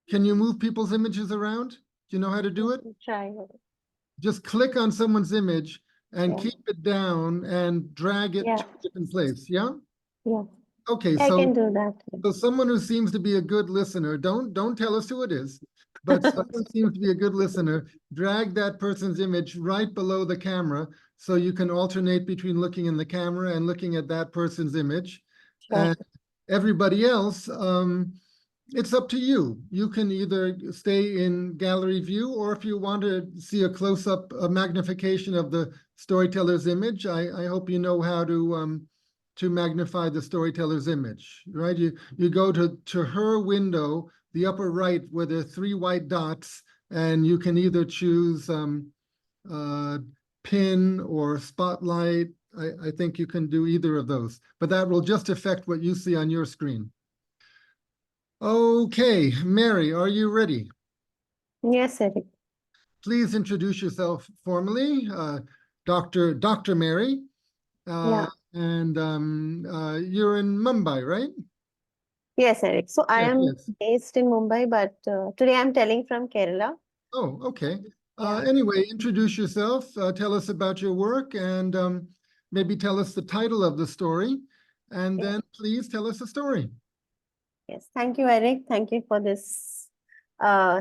Can you move people's images around? Do you know how to do it? Try. Just click on someone's image and keep it down and drag it to a different place. Yeah? Yeah. Okay, I can do that. so someone who seems to be a good listener, don't tell us who it is, but someone seems to be a good listener, drag that person's image right below the camera so you can alternate between looking in the camera and looking at that person's image. Sure. And everybody else, it's up to you. You can either stay in gallery view, or if you want to see a close-up magnification of the storyteller's image, I hope you know how to magnify the storyteller's image, right? You go to her window, the upper right, where there are 3 white dots, and you can either choose pin or spotlight. I think you can do either of those, but that will just affect what you see on your screen. Okay, Mary, are you ready? Yes, Eric. Please introduce yourself formally, Dr. Mary. And you're in Mumbai, right? Yes, Eric. So I am Yes. based in Mumbai, but today I'm telling from Kerala. Oh, okay. Anyway, introduce yourself, tell us about your work, and maybe tell us the title of the story, and then please tell us the story. Yes, thank you, Eric. Thank you for this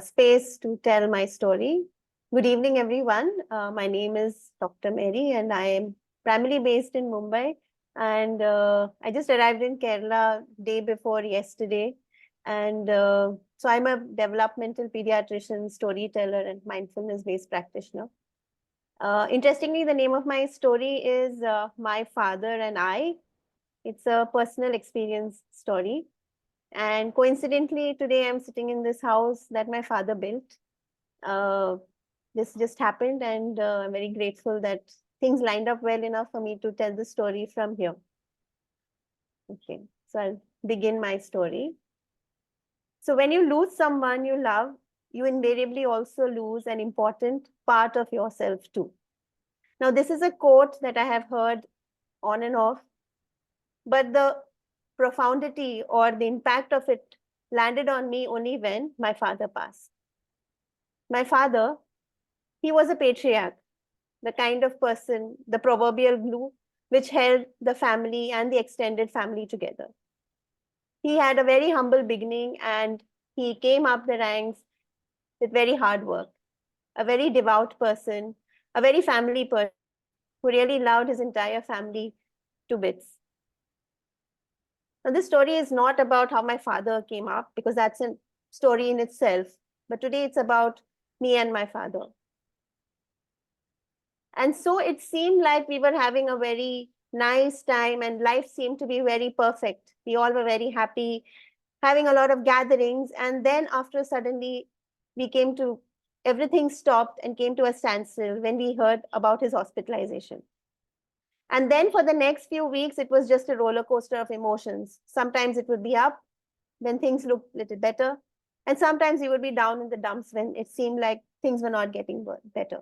space to tell my story. Good evening, everyone. My name is Dr. Mary, and I am primarily based in Mumbai. And I just arrived in Kerala day before yesterday. And so I'm a developmental pediatrician, storyteller, and mindfulness-based practitioner. Interestingly, the name of my story is My Father and I. It's a personal experience story. And coincidentally, today I'm sitting in this house that my father built. This just happened, and I'm very grateful that things lined up well enough for me to tell the story from here. Okay, so I'll begin my story. So when you lose someone you love, you invariably also lose an important part of yourself too. Now, this is a quote that I have heard on and off, but the profundity or the impact of it landed on me only when my father passed. My father, he was a patriarch, the kind of person, the proverbial glue, which held the family and the extended family together. He had a very humble beginning and he came up the ranks with very hard work. A very devout person, a very family person who really loved his entire family to bits. Now, this story is not about how my father came up, because that's a story in itself. But today it's about me and my father. And so it seemed like we were having a very nice time and life seemed to be very perfect. We all were very happy, having a lot of gatherings. And then after suddenly everything stopped and came to a standstill when we heard about his hospitalization. And then for the next few weeks, it was just a roller coaster of emotions. Sometimes it would be up when things looked a little better. And sometimes he would be down in the dumps when it seemed like things were not getting better.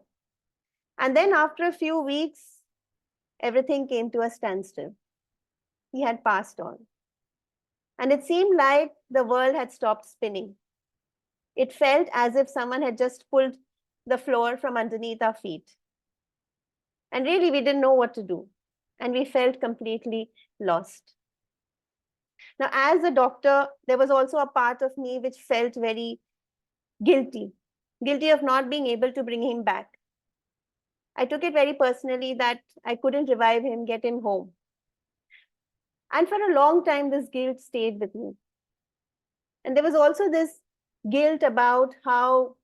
And then after a few weeks, everything came to a standstill. He had passed on. And it seemed like the world had stopped spinning. It felt as if someone had just pulled the floor from underneath our feet. And really, we didn't know what to do. And we felt completely lost. Now, as a doctor, there was also a part of me which felt very guilty of not being able to bring him back. I took it very personally that I couldn't revive him, get him home. And for a long time, this guilt stayed with me. And there was also this guilt about how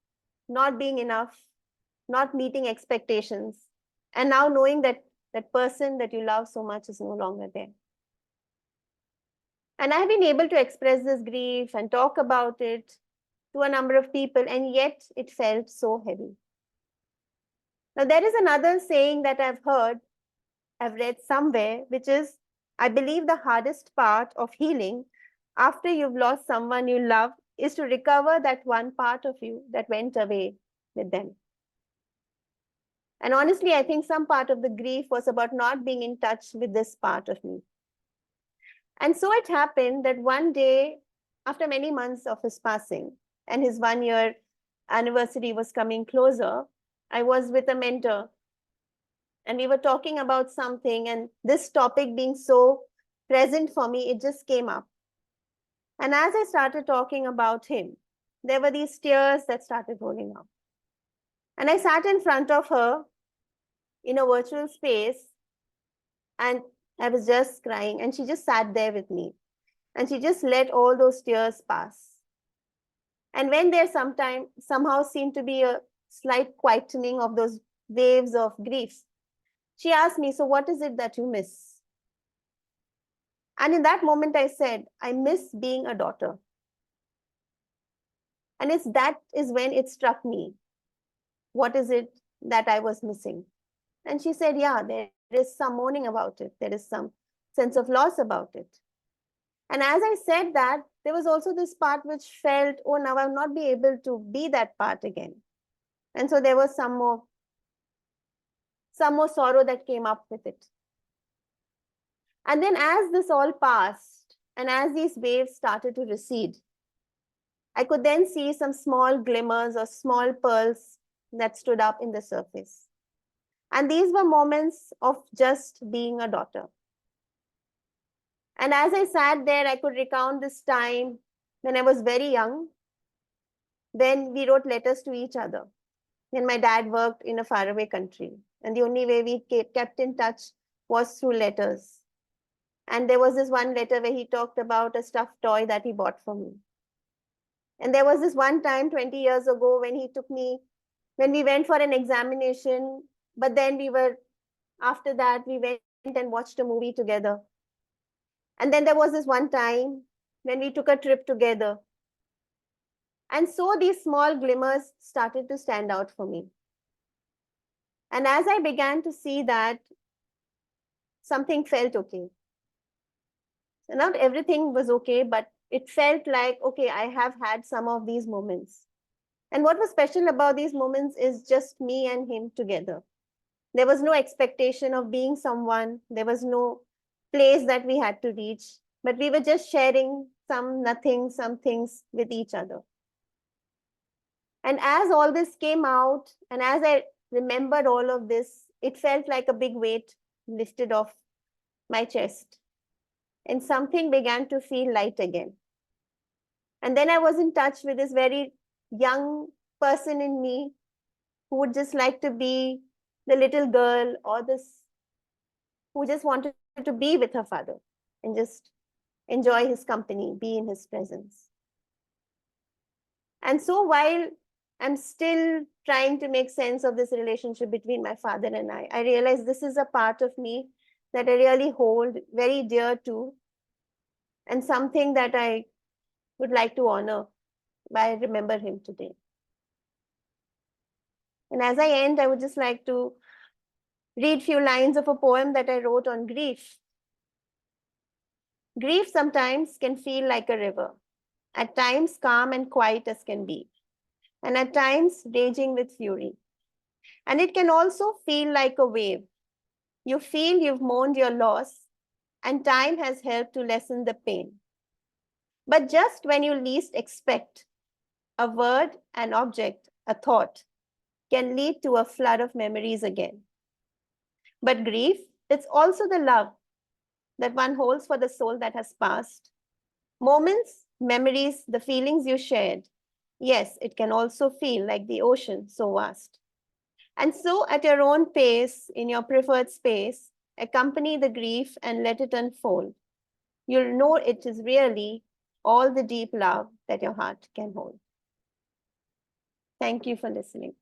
not being enough, not meeting expectations, and now knowing that that person that you love so much is no longer there. And I've been able to express this grief and talk about it to a number of people, and yet it felt so heavy. Now, there is another saying that I've read somewhere, which is, I believe the hardest part of healing after you've lost someone you love is to recover that one part of you that went away with them. And honestly, I think some part of the grief was about not being in touch with this part of me. And so it happened that one day, after many months of his passing, and his 1-year anniversary was coming closer, I was with a mentor and we were talking about something, and this topic being so present for me, it just came up. And as I started talking about him, there were these tears that started rolling out. And I sat in front of her in a virtual space and I was just crying, and she just sat there with me and she just let all those tears pass. And when there somehow seemed to be a slight quietening of those waves of grief, she asked me, so what is it that you miss? And in that moment, I said, I miss being a daughter. And that is when it struck me. What is it that I was missing? And she said, yeah, there is some mourning about it. There is some sense of loss about it. And as I said that, there was also this part which felt, oh, now I'll not be able to be that part again. And so there was some more sorrow that came up with it. And then as this all passed, and as these waves started to recede, I could then see some small glimmers or small pearls that stood up in the surface. And these were moments of just being a daughter. And as I sat there, I could recount this time when I was very young, when we wrote letters to each other, when my dad worked in a faraway country. And the only way we kept in touch was through letters. And there was this one letter where he talked about a stuffed toy that he bought for me. And there was this one time 20 years ago when when we went for an examination, but then after that, we went and watched a movie together. And then there was this one time when we took a trip together. And so these small glimmers started to stand out for me. And as I began to see that, something felt okay. So not everything was okay, but it felt like, okay, I have had some of these moments. And what was special about these moments is just me and him together. There was no expectation of being someone. There was no place that we had to reach. but we were just sharing some things with each other. And as all this came out, and as I remembered all of this, it felt like a big weight lifted off my chest, and something began to feel light again. And then I was in touch with this very young person in me who would just like to be the little girl, or this who just wanted to be with her father and just enjoy his company, be in his presence. And so while I'm still trying to make sense of this relationship between my father and I realized this is a part of me that I really hold very dear to, and something that I would like to honor by remember him today. And as I end, I would just like to read few lines of a poem that I wrote on grief. Grief sometimes can feel like a river, at times calm and quiet as can be, and at times raging with fury. And it can also feel like a wave. You feel you've mourned your loss, and time has helped to lessen the pain. But just when you least expect, a word, an object, a thought can lead to a flood of memories again. But grief, it's also the love that one holds for the soul that has passed. Moments, memories, the feelings you shared. Yes, it can also feel like the ocean, so vast. And so, at your own pace, in your preferred space, accompany the grief and let it unfold. You'll know it is really all the deep love that your heart can hold. Thank you for listening.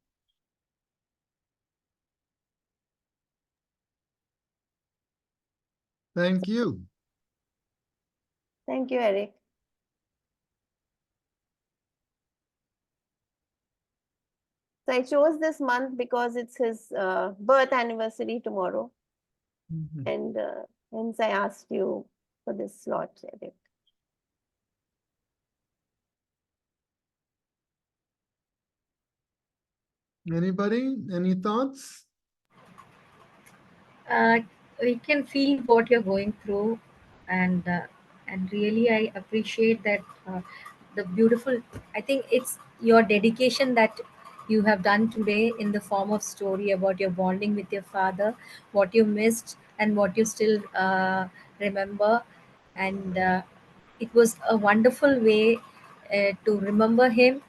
Thank you. Thank you, Eric. So I chose this month because it's his birth anniversary tomorrow. And hence I asked you for this slot, Eric. Anybody? Any thoughts? We can feel what you're going through, and really I appreciate that the beautiful. I think it's your dedication that you have done today in the form of story about your bonding with your father, what you missed and what you still remember, and it was a wonderful way to remember him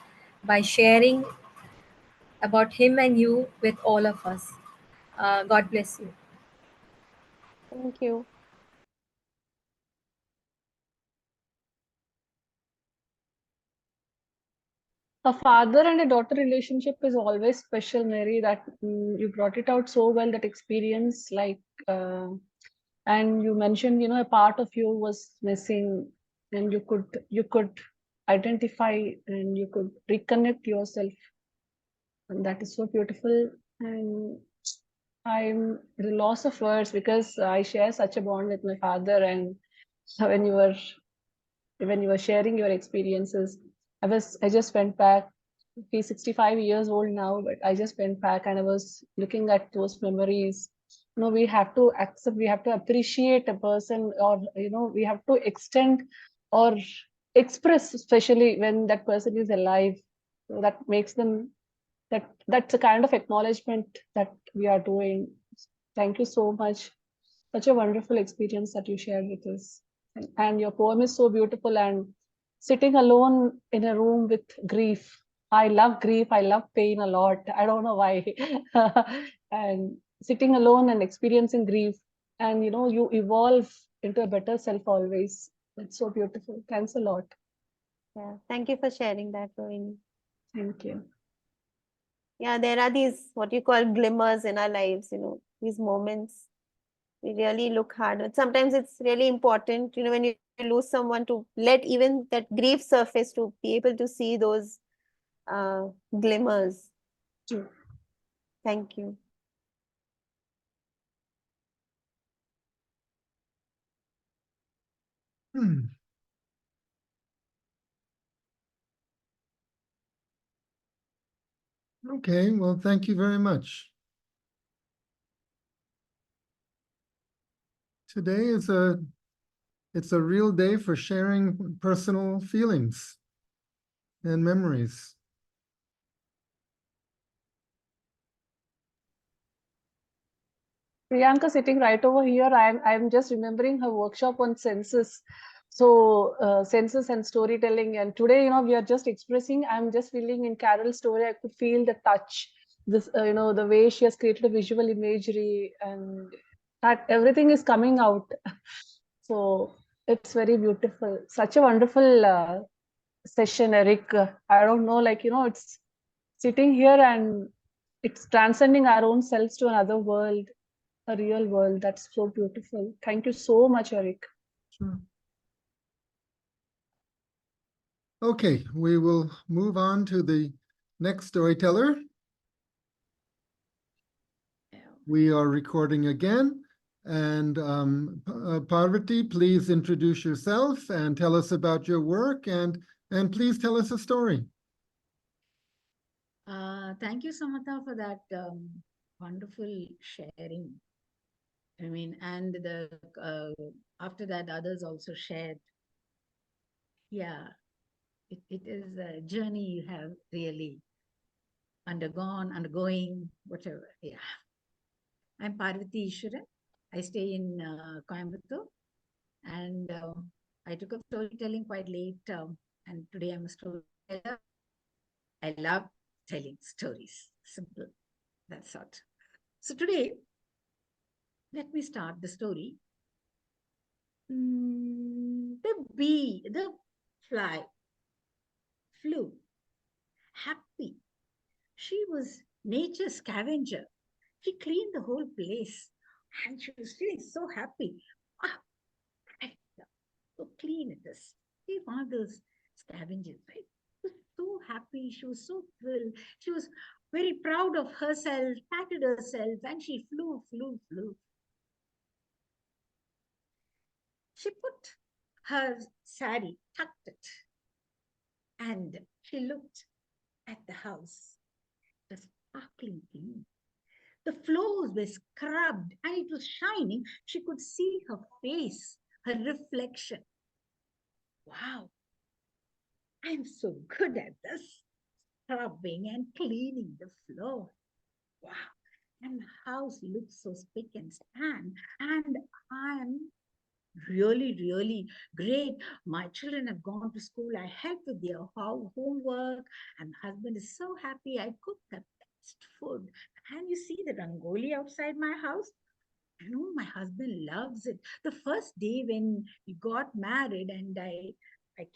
by sharing about him and you with all of us. God bless you. Thank you. A father and a daughter relationship is always special, Mary. That you brought it out so well. That experience, and you mentioned, a part of you was missing, and you could identify and you could reconnect yourself, and that is so beautiful. And I'm at a loss of words because I share such a bond with my father, and when you were sharing your experiences, I just went back. He's 65 years old now, but I just went back and I was looking at those memories. We have to accept, we have to appreciate a person, or we have to extend or express, especially when that person is alive. That makes them, that's a kind of acknowledgement that we are doing. Thank you so much. Such a wonderful experience that you shared with us. And your poem is so beautiful. And sitting alone in a room with grief. I love grief. I love pain a lot. I don't know why. And sitting alone and experiencing grief. And you evolve into a better self always. It's so beautiful. Thanks a lot. Yeah, thank you for sharing that, Rohini. Thank you. Yeah, there are these what you call glimmers in our lives, these moments we really look hard at. Sometimes it's really important, when you lose someone, to let even that grief surface, to be able to see those glimmers. True. Thank you. Okay, well, thank you very much. Today is a It's a real day for sharing personal feelings and memories. Priyanka sitting right over here, I'm just remembering her workshop on senses. So senses and storytelling. And today, you know, we are just expressing, I'm just feeling in Carol's story, I could feel the touch, this, you know, the way she has created a visual imagery, and that everything is coming out. So it's very beautiful. Such a wonderful session, Eric. I don't know, like, you know, it's sitting here and it's transcending our own selves to another world, a real world. That's so beautiful. Thank you so much, Eric. Sure. Okay, we will move on to the next storyteller. We are recording again. And Parvathy, please introduce yourself and tell us about your work, and please tell us a story. Thank you, Samatha, for that wonderful sharing. I mean, and the after that, others also shared. Yeah, it is a journey you have really undergoing, whatever. Yeah. I'm Parvathy Eswaran. I stay in Coimbatore, and I took up storytelling quite late, and today I'm a storyteller. I love telling stories. Simple, that sort. So today, let me start the story. The fly, flew, happy. She was nature's scavenger. She cleaned the whole place, and she was feeling so happy. Ah, so clean it is. She's one of those scavengers, right? She was so happy. She was so thrilled. She was very proud of herself, patted herself, and she flew, flew, flew. She put her sari, tucked it, and she looked at the house. It was sparkling clean. The floors were scrubbed and it was shining. She could see her face, her reflection. Wow, I'm so good at this, scrubbing and cleaning the floor. Wow, and the house looks so spick and span, and I'm really, really great. My children have gone to school. I help with their homework, and my husband is so happy. I cook the best food. And you see the rangoli outside my house? You know, my husband loves it. The first day when we got married and I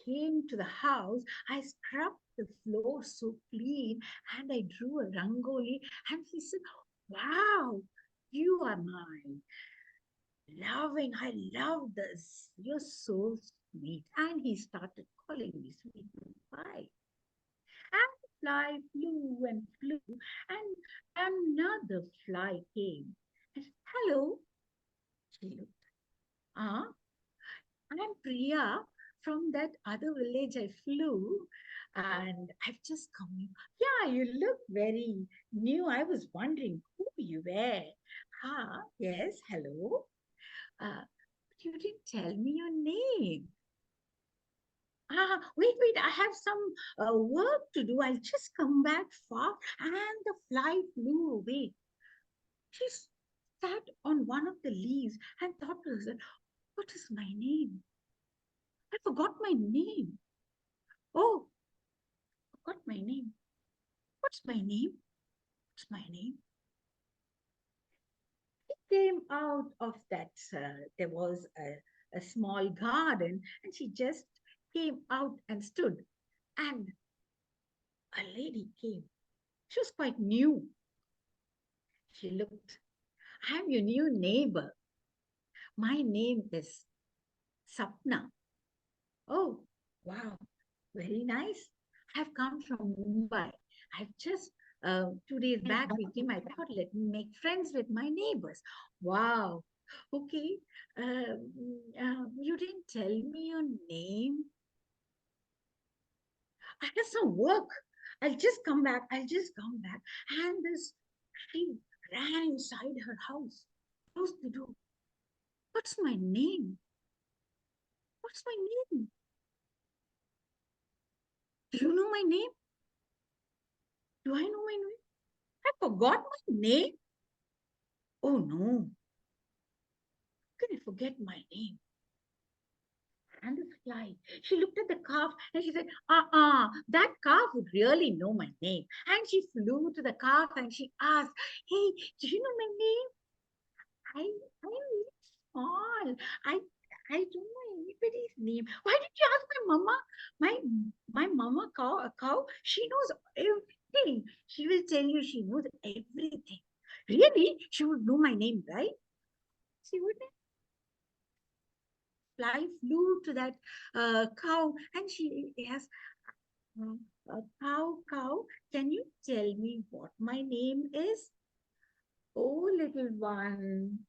came to the house, I scrubbed the floor so clean and I drew a rangoli, and he said, "Wow, you are mine. Loving, I love this. You're so sweet." And he started calling me sweet pie. And the fly flew and flew, and another fly came. And said, "Hello." She looked. I'm Priya from that other village I flew, and I've just come in. Yeah, you look very new. I was wondering who you were. Yes, hello. But you didn't tell me your name. Wait, I have some work to do. I'll just come back far. And the fly flew away. She sat on one of the leaves and thought to herself, what is my name? I forgot my name. Oh, I forgot my name. What's my name? What's my name? She came out of that. There was a small garden, and she just came out and stood. And a lady came. She was quite new. She looked. I'm your new neighbor. My name is Sapna. Oh, wow. Very nice. I've come from Mumbai. I've just 2 days back we came. I thought, let me make friends with my neighbors. Wow. Okay. You didn't tell me your name. I have some work. I'll just come back. And she ran inside her house, closed the door. What's my name? What's my name? Do you know my name? Do I know my name? I forgot my name. Oh no. How can I forget my name? And the fly. She looked at the calf and she said, that calf would really know my name. And she flew to the calf and she asked, hey, do you know my name? I'm really small. I don't know anybody's name. Why did you ask my mama? My mama cow, she knows everything. She will tell you she knows everything. Really? She would know my name, right? She wouldn't. Fly flew to that cow and she asked, cow, can you tell me what my name is? Oh, little one,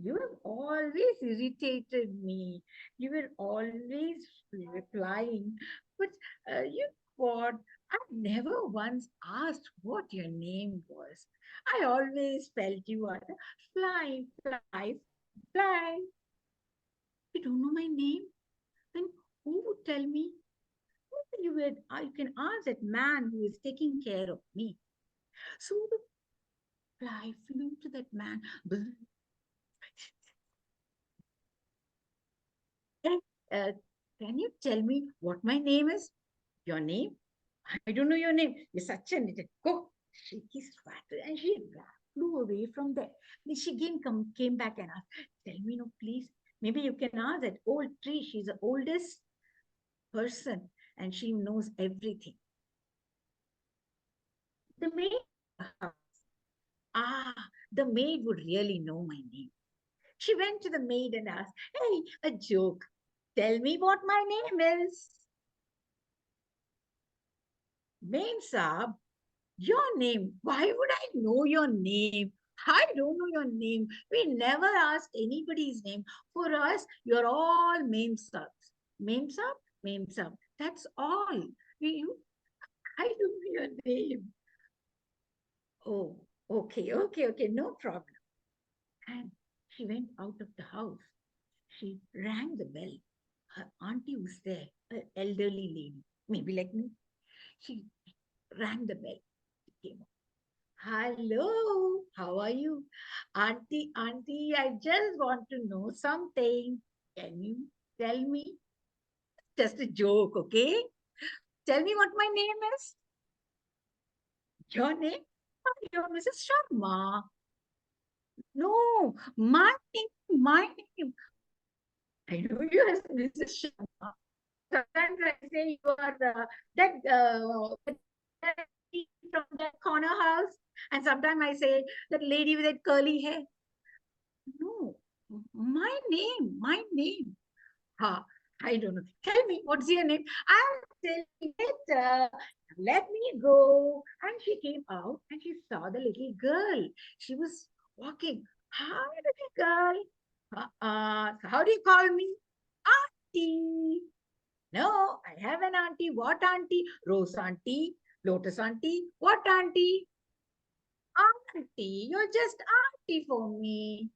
you have always irritated me. You were always replying, but you thought I never once asked what your name was. I always felt you are the fly, fly, fly. You don't know my name? Then who would tell me? You can ask that man who is taking care of me. So the fly flew to that man. Uh, can you tell me what my name is? Your name? I don't know your name. You're such a little. Go. She kissed Father and she flew away from there. Then she came back and asked, tell me, no, please. Maybe you can ask that old tree. She's the oldest person and she knows everything. The maid, the maid would really know my name. She went to the maid and asked, hey, a joke. Tell me what my name is. Maid Saab, your name. Why would I know your name? I don't know your name. We never ask anybody's name. For us, you're all Mem Saabs. Mem Saab, Mem Saab. That's all. I don't know your name. Oh, okay, no problem. And she went out of the house. She rang the bell. Her auntie was there, an elderly lady, maybe like me. She rang the bell. She came up. Hello, how are you? Auntie, I just want to know something. Can you tell me? Just a joke, okay? Tell me what my name is. Your name? You're Mrs. Sharma. No, my name. I know you as Mrs. Sharma. Sometimes I say you are that from that corner house, and sometimes I say that lady with that curly hair. No, my name. I don't know. Tell me, what's your name? I'll tell you later. Let me go. And she came out and she saw the little girl. She was walking. Hi, little girl. So how do you call me? Auntie. No, I have an auntie. What auntie? Rose auntie, Lotus auntie. What auntie? Auntie. You're just auntie for me.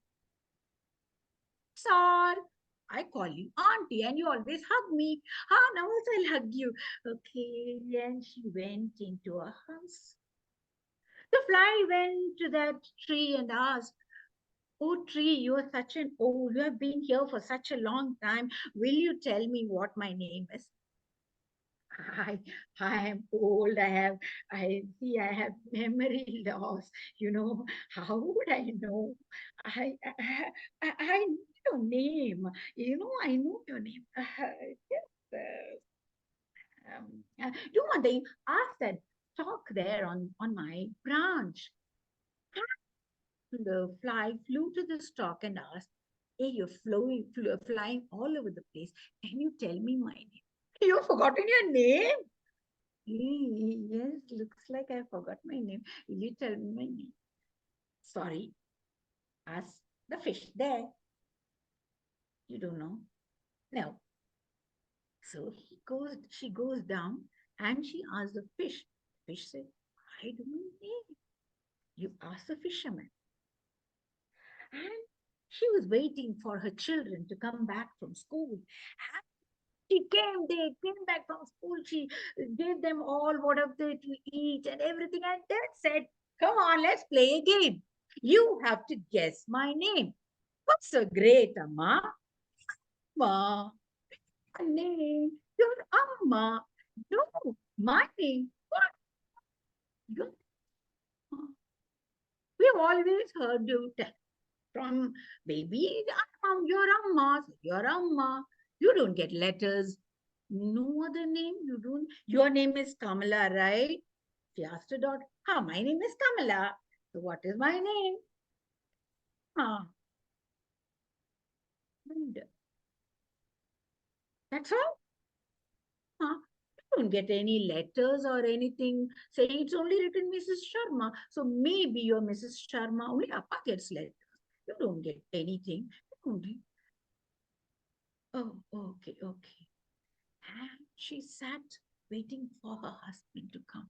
That's all. I call you auntie and you always hug me. Now also I'll hug you. Okay, and she went into a house. The fly went to that tree and asked, oh tree, you are such an old, you have been here for such a long time. Will you tell me what my name is? I am old. I have memory loss. How would I know? I know your name. I know your name. Yes. Do one thing. Ask that talk there on my branch. The fly flew to the stalk and asked, hey, you're flying all over the place. Can you tell me my name? You've forgotten your name? Yes, looks like I forgot my name. Will you tell me my name? Sorry. Ask the fish there. You don't know? No. So she goes down and she asks the fish. The fish said, I don't know. You ask the fisherman. And she was waiting for her children to come back from school. And They came back from school. She gave them all whatever to eat and everything, and then said, "Come on, let's play a game. You have to guess my name." What's so great, Amma? Amma. My name. Your Amma. No, my name. What? Your We've always heard you tell from baby, your Amma. You don't get letters. No other name. You don't. Your name is Kamala, right? She asked her daughter, my name is Kamala. So what is my name? And that's all. You don't get any letters or anything saying it's only written Mrs. Sharma. So maybe you're Mrs. Sharma. Only Appa gets letters. You don't get anything. You don't. Oh, okay. And she sat waiting for her husband to come.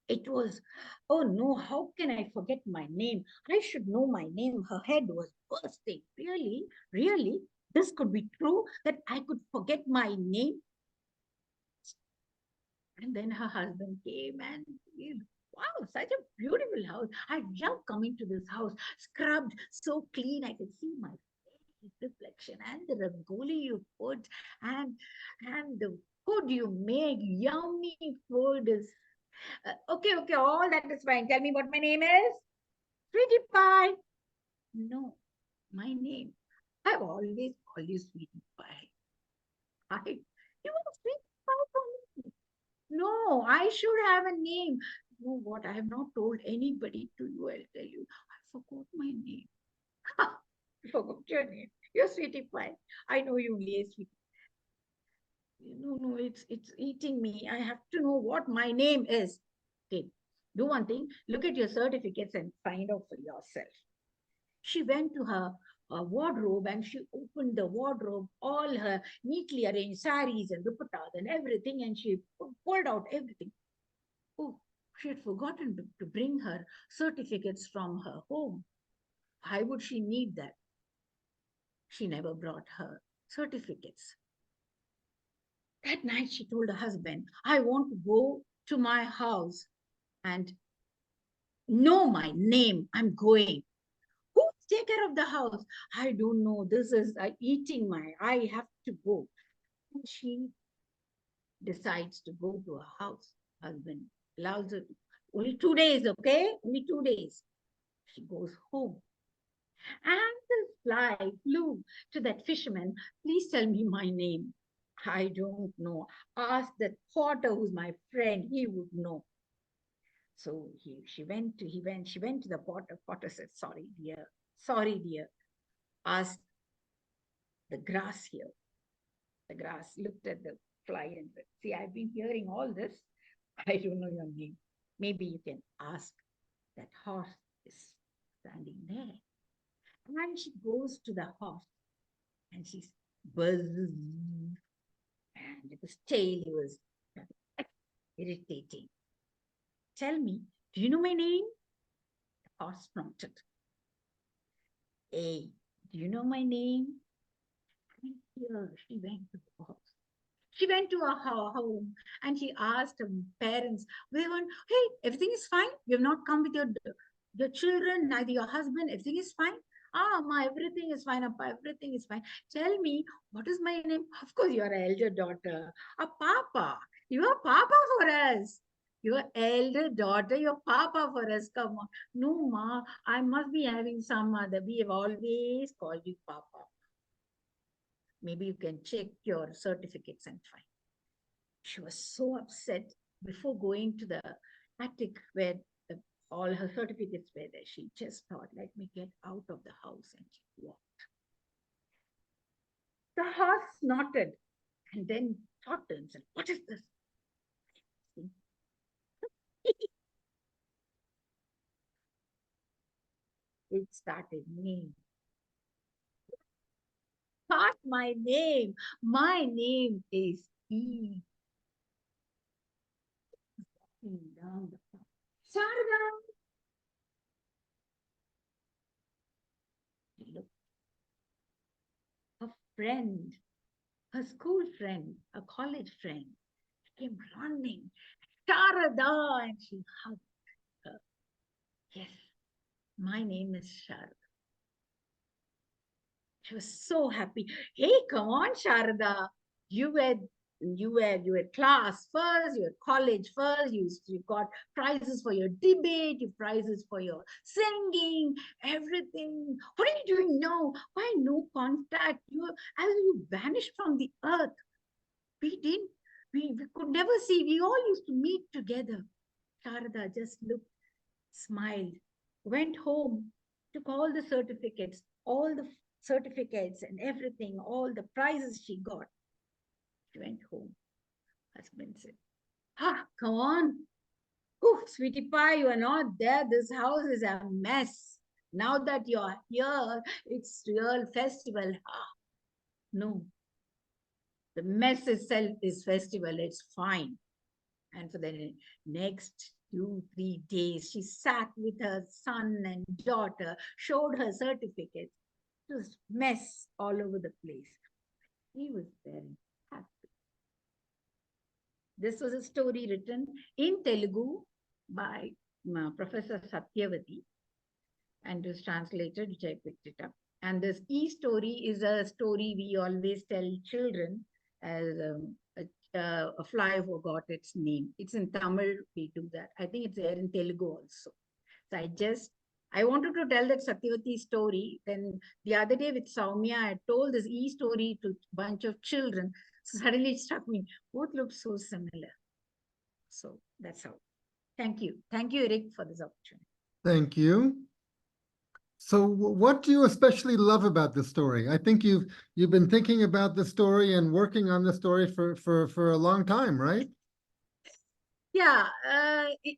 It was, oh no, how can I forget my name? I should know my name. Her head was bursting. Really? This could be true that I could forget my name? And then her husband came and, wow, such a beautiful house. I love coming to this house, scrubbed so clean. I could see my reflection and the rangoli you put and the food you make, yummy food is okay, all that is fine. Tell me what my name is. Sweetie Pie. No, my name. I've always called you Sweetie Pie. You want Sweetie Pie for me? No, I should have a name. You know what? I have not told anybody to you. I'll tell you. I forgot my name. I forgot your name. You're Sweetie Pie. I know you only a Sweetie. No, it's eating me. I have to know what my name is. Okay, do one thing. Look at your certificates and find out for yourself. She went to her wardrobe and she opened the wardrobe, all her neatly arranged saris and dupattas and everything, and she pulled out everything. Oh, she had forgotten to bring her certificates from her home. Why would she need that? She never brought her certificates. That night, she told her husband, I want to go to my house and know my name. I'm going. Who will take care of the house? I don't know. This is eating I have to go. And she decides to go to her house. Husband allows her. Only 2 days, okay? Only 2 days. She goes home. And the fly flew to that fisherman. Please tell me my name. I don't know. Ask that potter who's my friend. He would know. So she went to the potter. Potter said, sorry, dear. Asked the grass here. The grass looked at the fly and said, see, I've been hearing all this. I don't know your name. Maybe you can ask that horse is standing there. And she goes to the horse and she's buzz. And his tail was irritating. Tell me, do you know my name? The horse prompted. Hey, do you know my name? And here she went to the horse. She went to her home and she asked her parents, hey, everything is fine? You have not come with your children, neither your husband, everything is fine? Ma, everything is fine, Appa, everything is fine. Tell me, what is my name? Of course, you are an elder daughter. Papa. You are Papa for us. Your elder daughter, your Papa for us. Come on. No, Ma, I must be having some other. We have always called you Papa. Maybe you can check your certificates and find. She was so upset before going to the attic where all her certificates were there. She just thought, let me get out of the house, and she walked. The horse snorted and then thought to himself, what is this? It started name. Not my name. My name is Eve. Down the path. Sarada. Look. A friend her school friend, a college friend, came running, Sharada, and she hugged her. Yes, my name is Sharada. She was so happy. Hey, come on, Sharada. You were class first, you were college first, you got prizes for your debate, you prizes for your singing, everything. What are you doing now? Why no contact? You vanished from the earth. We could never see. We all used to meet together. Sharada just looked, smiled, went home, took all the certificates, and everything, all the prizes she got. She went home. Husband said, come on. Oh, sweetie pie, you are not there. This house is a mess. Now that you are here, it's real festival. No. The mess itself is festival. It's fine. And for the next 2-3 days, she sat with her son and daughter, showed her certificates. It was mess all over the place. He was very happy. This was a story written in Telugu by Professor Satyavati, and it was translated, which I picked it up. And this e-story is a story we always tell children as a fly forgot its name. It's in Tamil, we do that. I think it's there in Telugu also. So I wanted to tell that Satyavati story. Then the other day with Soumya, I told this e-story to a bunch of children. So suddenly it struck me, both look so similar. So that's how. Thank you. Thank you, Eric, for this opportunity. Thank you. So what do you especially love about this story? I think you've been thinking about the story and working on the story for a long time, right? Yeah,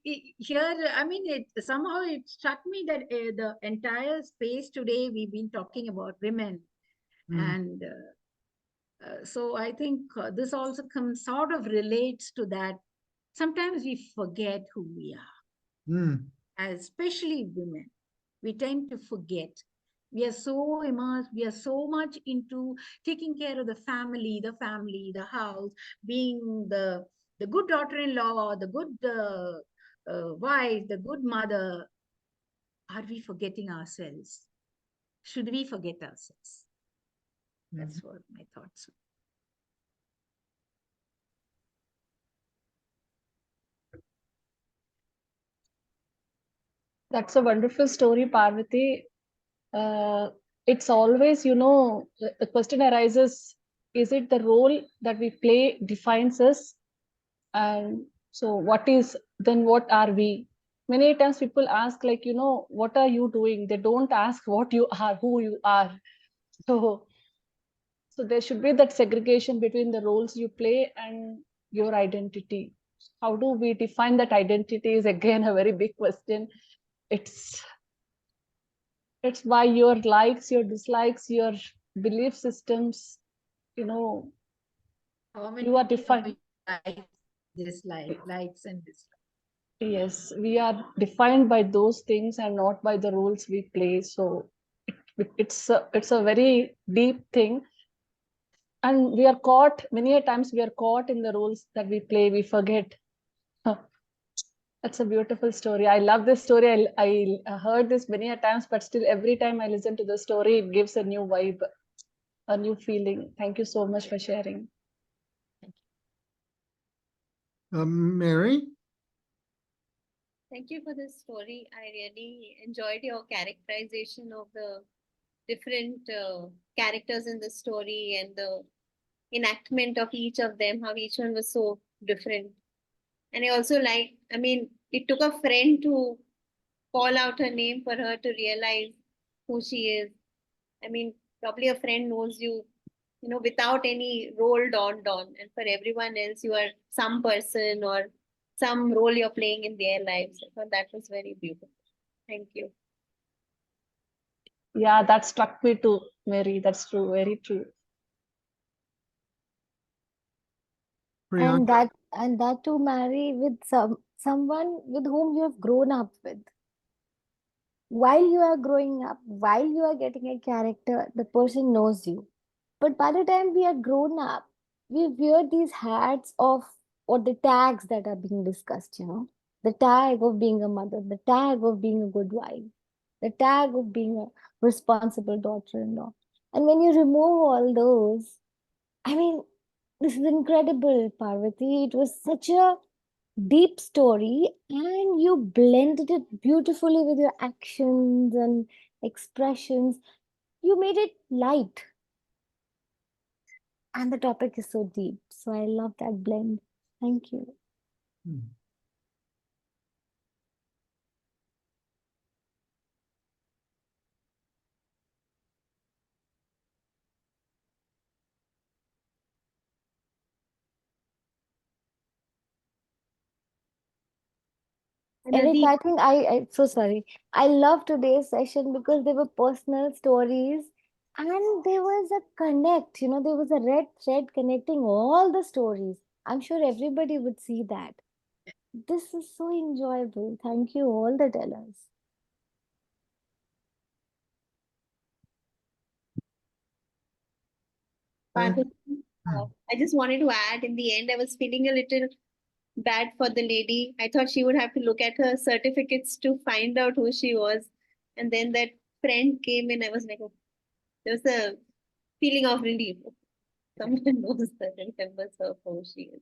here, I mean, somehow it struck me that the entire space today, we've been talking about women. And so I think this also sort of relates to that. Sometimes we forget who we are, especially women. We tend to forget. We are so immersed, we are so much into taking care of the family, the house, being the good daughter-in-law, the good wife, the good mother. Are we forgetting ourselves? Should we forget ourselves? That's what my thoughts are. That's a wonderful story, Parvathy. It's always, the question arises, is it the role that we play defines us? And so what are we? Many times people ask, like, what are you doing? They don't ask what you are, who you are. So there should be that segregation between the roles you play and your identity. How do we define that identity is again a very big question. It's by your likes, your dislikes, your belief systems, How many you are defined. Likes and dislikes. Yes, we are defined by those things and not by the roles we play. So it's a very deep thing. And we are caught, many a times we are caught in the roles that we play, we forget. That's a beautiful story. I love this story. I heard this many a times, but still every time I listen to the story, it gives a new vibe, a new feeling. Thank you so much for sharing. Mary? Thank you for this story. I really enjoyed your characterization of the different characters in the story and the enactment of each of them, how each one was so different. And I also it took a friend to call out her name for her to realize who she is. I mean, probably a friend knows you, without any role dawned on. And for everyone else, you are some person or some role you're playing in their lives. I thought that was very beautiful. Thank you. Yeah, that struck me too, Mary. That's true, very true. And that to marry with someone with whom you have grown up with. While you are growing up, while you are getting a character, the person knows you. But by the time we are grown up, we wear these hats of, or the tags that are being discussed, the tag of being a mother, the tag of being a good wife, the tag of being a responsible daughter-in-law. And when you remove all those, I mean, this is incredible, Parvathy. It was such a deep story, and you blended it beautifully with your actions and expressions. You made it light, and the topic is so deep. So I love that blend. Thank you. Eric, I think I so sorry. I love today's session because there were personal stories and there was a connect, there was a red thread connecting all the stories. I'm sure everybody would see that. This is so enjoyable. Thank you, all the tellers. I just wanted to add, in the end, I was feeling a little bad for the lady. I thought she would have to look at her certificates to find out who she was. And then that friend came in. I was like, oh, there was a feeling of relief. Someone knows that and remembers her for who she is.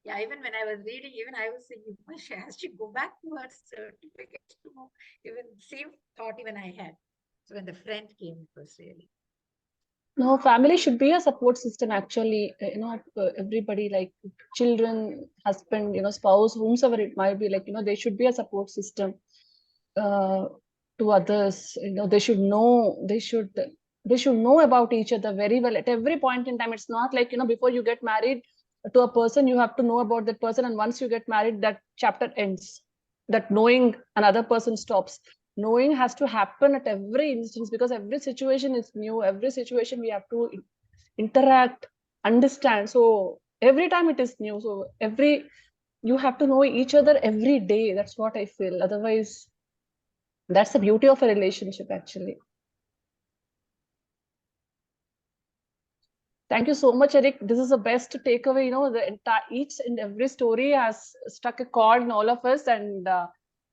Yeah, even when I was reading, even I was thinking, she has to go back to her certificates to know. Even same thought even I had. So when the friend came, it was really. No, family should be a support system actually. Everybody, like children, husband, spouse, whomsoever it might be, like, they should be a support system to others. They should know about each other very well at every point in time. It's not like, before you get married to a person, you have to know about that person, and once you get married, that chapter ends. That knowing another person stops. Knowing has to happen at every instance, because every situation is new. Every situation we have to interact, understand. So every time it is new. So you have to know each other every day. That's what I feel. Otherwise, that's the beauty of a relationship, actually. Thank you so much, Eric. This is the best takeaway. The entire each and every story has struck a chord in all of us, and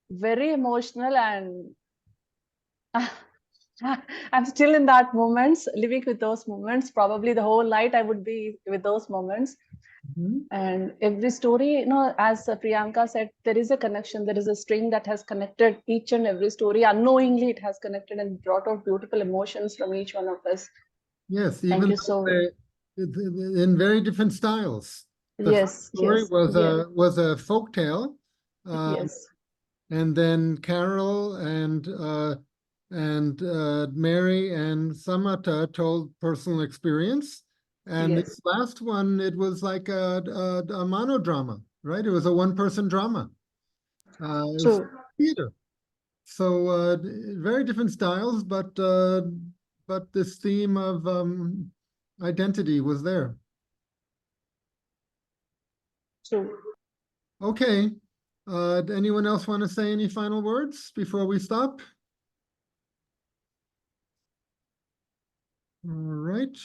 very emotional. And I'm still in that moments, living with those moments. Probably the whole night I would be with those moments. And every story, as Priyanka said, there is a connection. There is a string that has connected each and every story. Unknowingly, it has connected and brought out beautiful emotions from each one of us. Yes, Thank even you so in very different styles. The yes, story yes, was a folk tale. yes. And then Carol and Mary and Samata told personal experience. And Yes. this last one, it was like a monodrama, right? It was a one-person drama. It was theater. So very different styles, but this theme of identity was there. True. Okay. Anyone else want to say any final words before we stop? All right.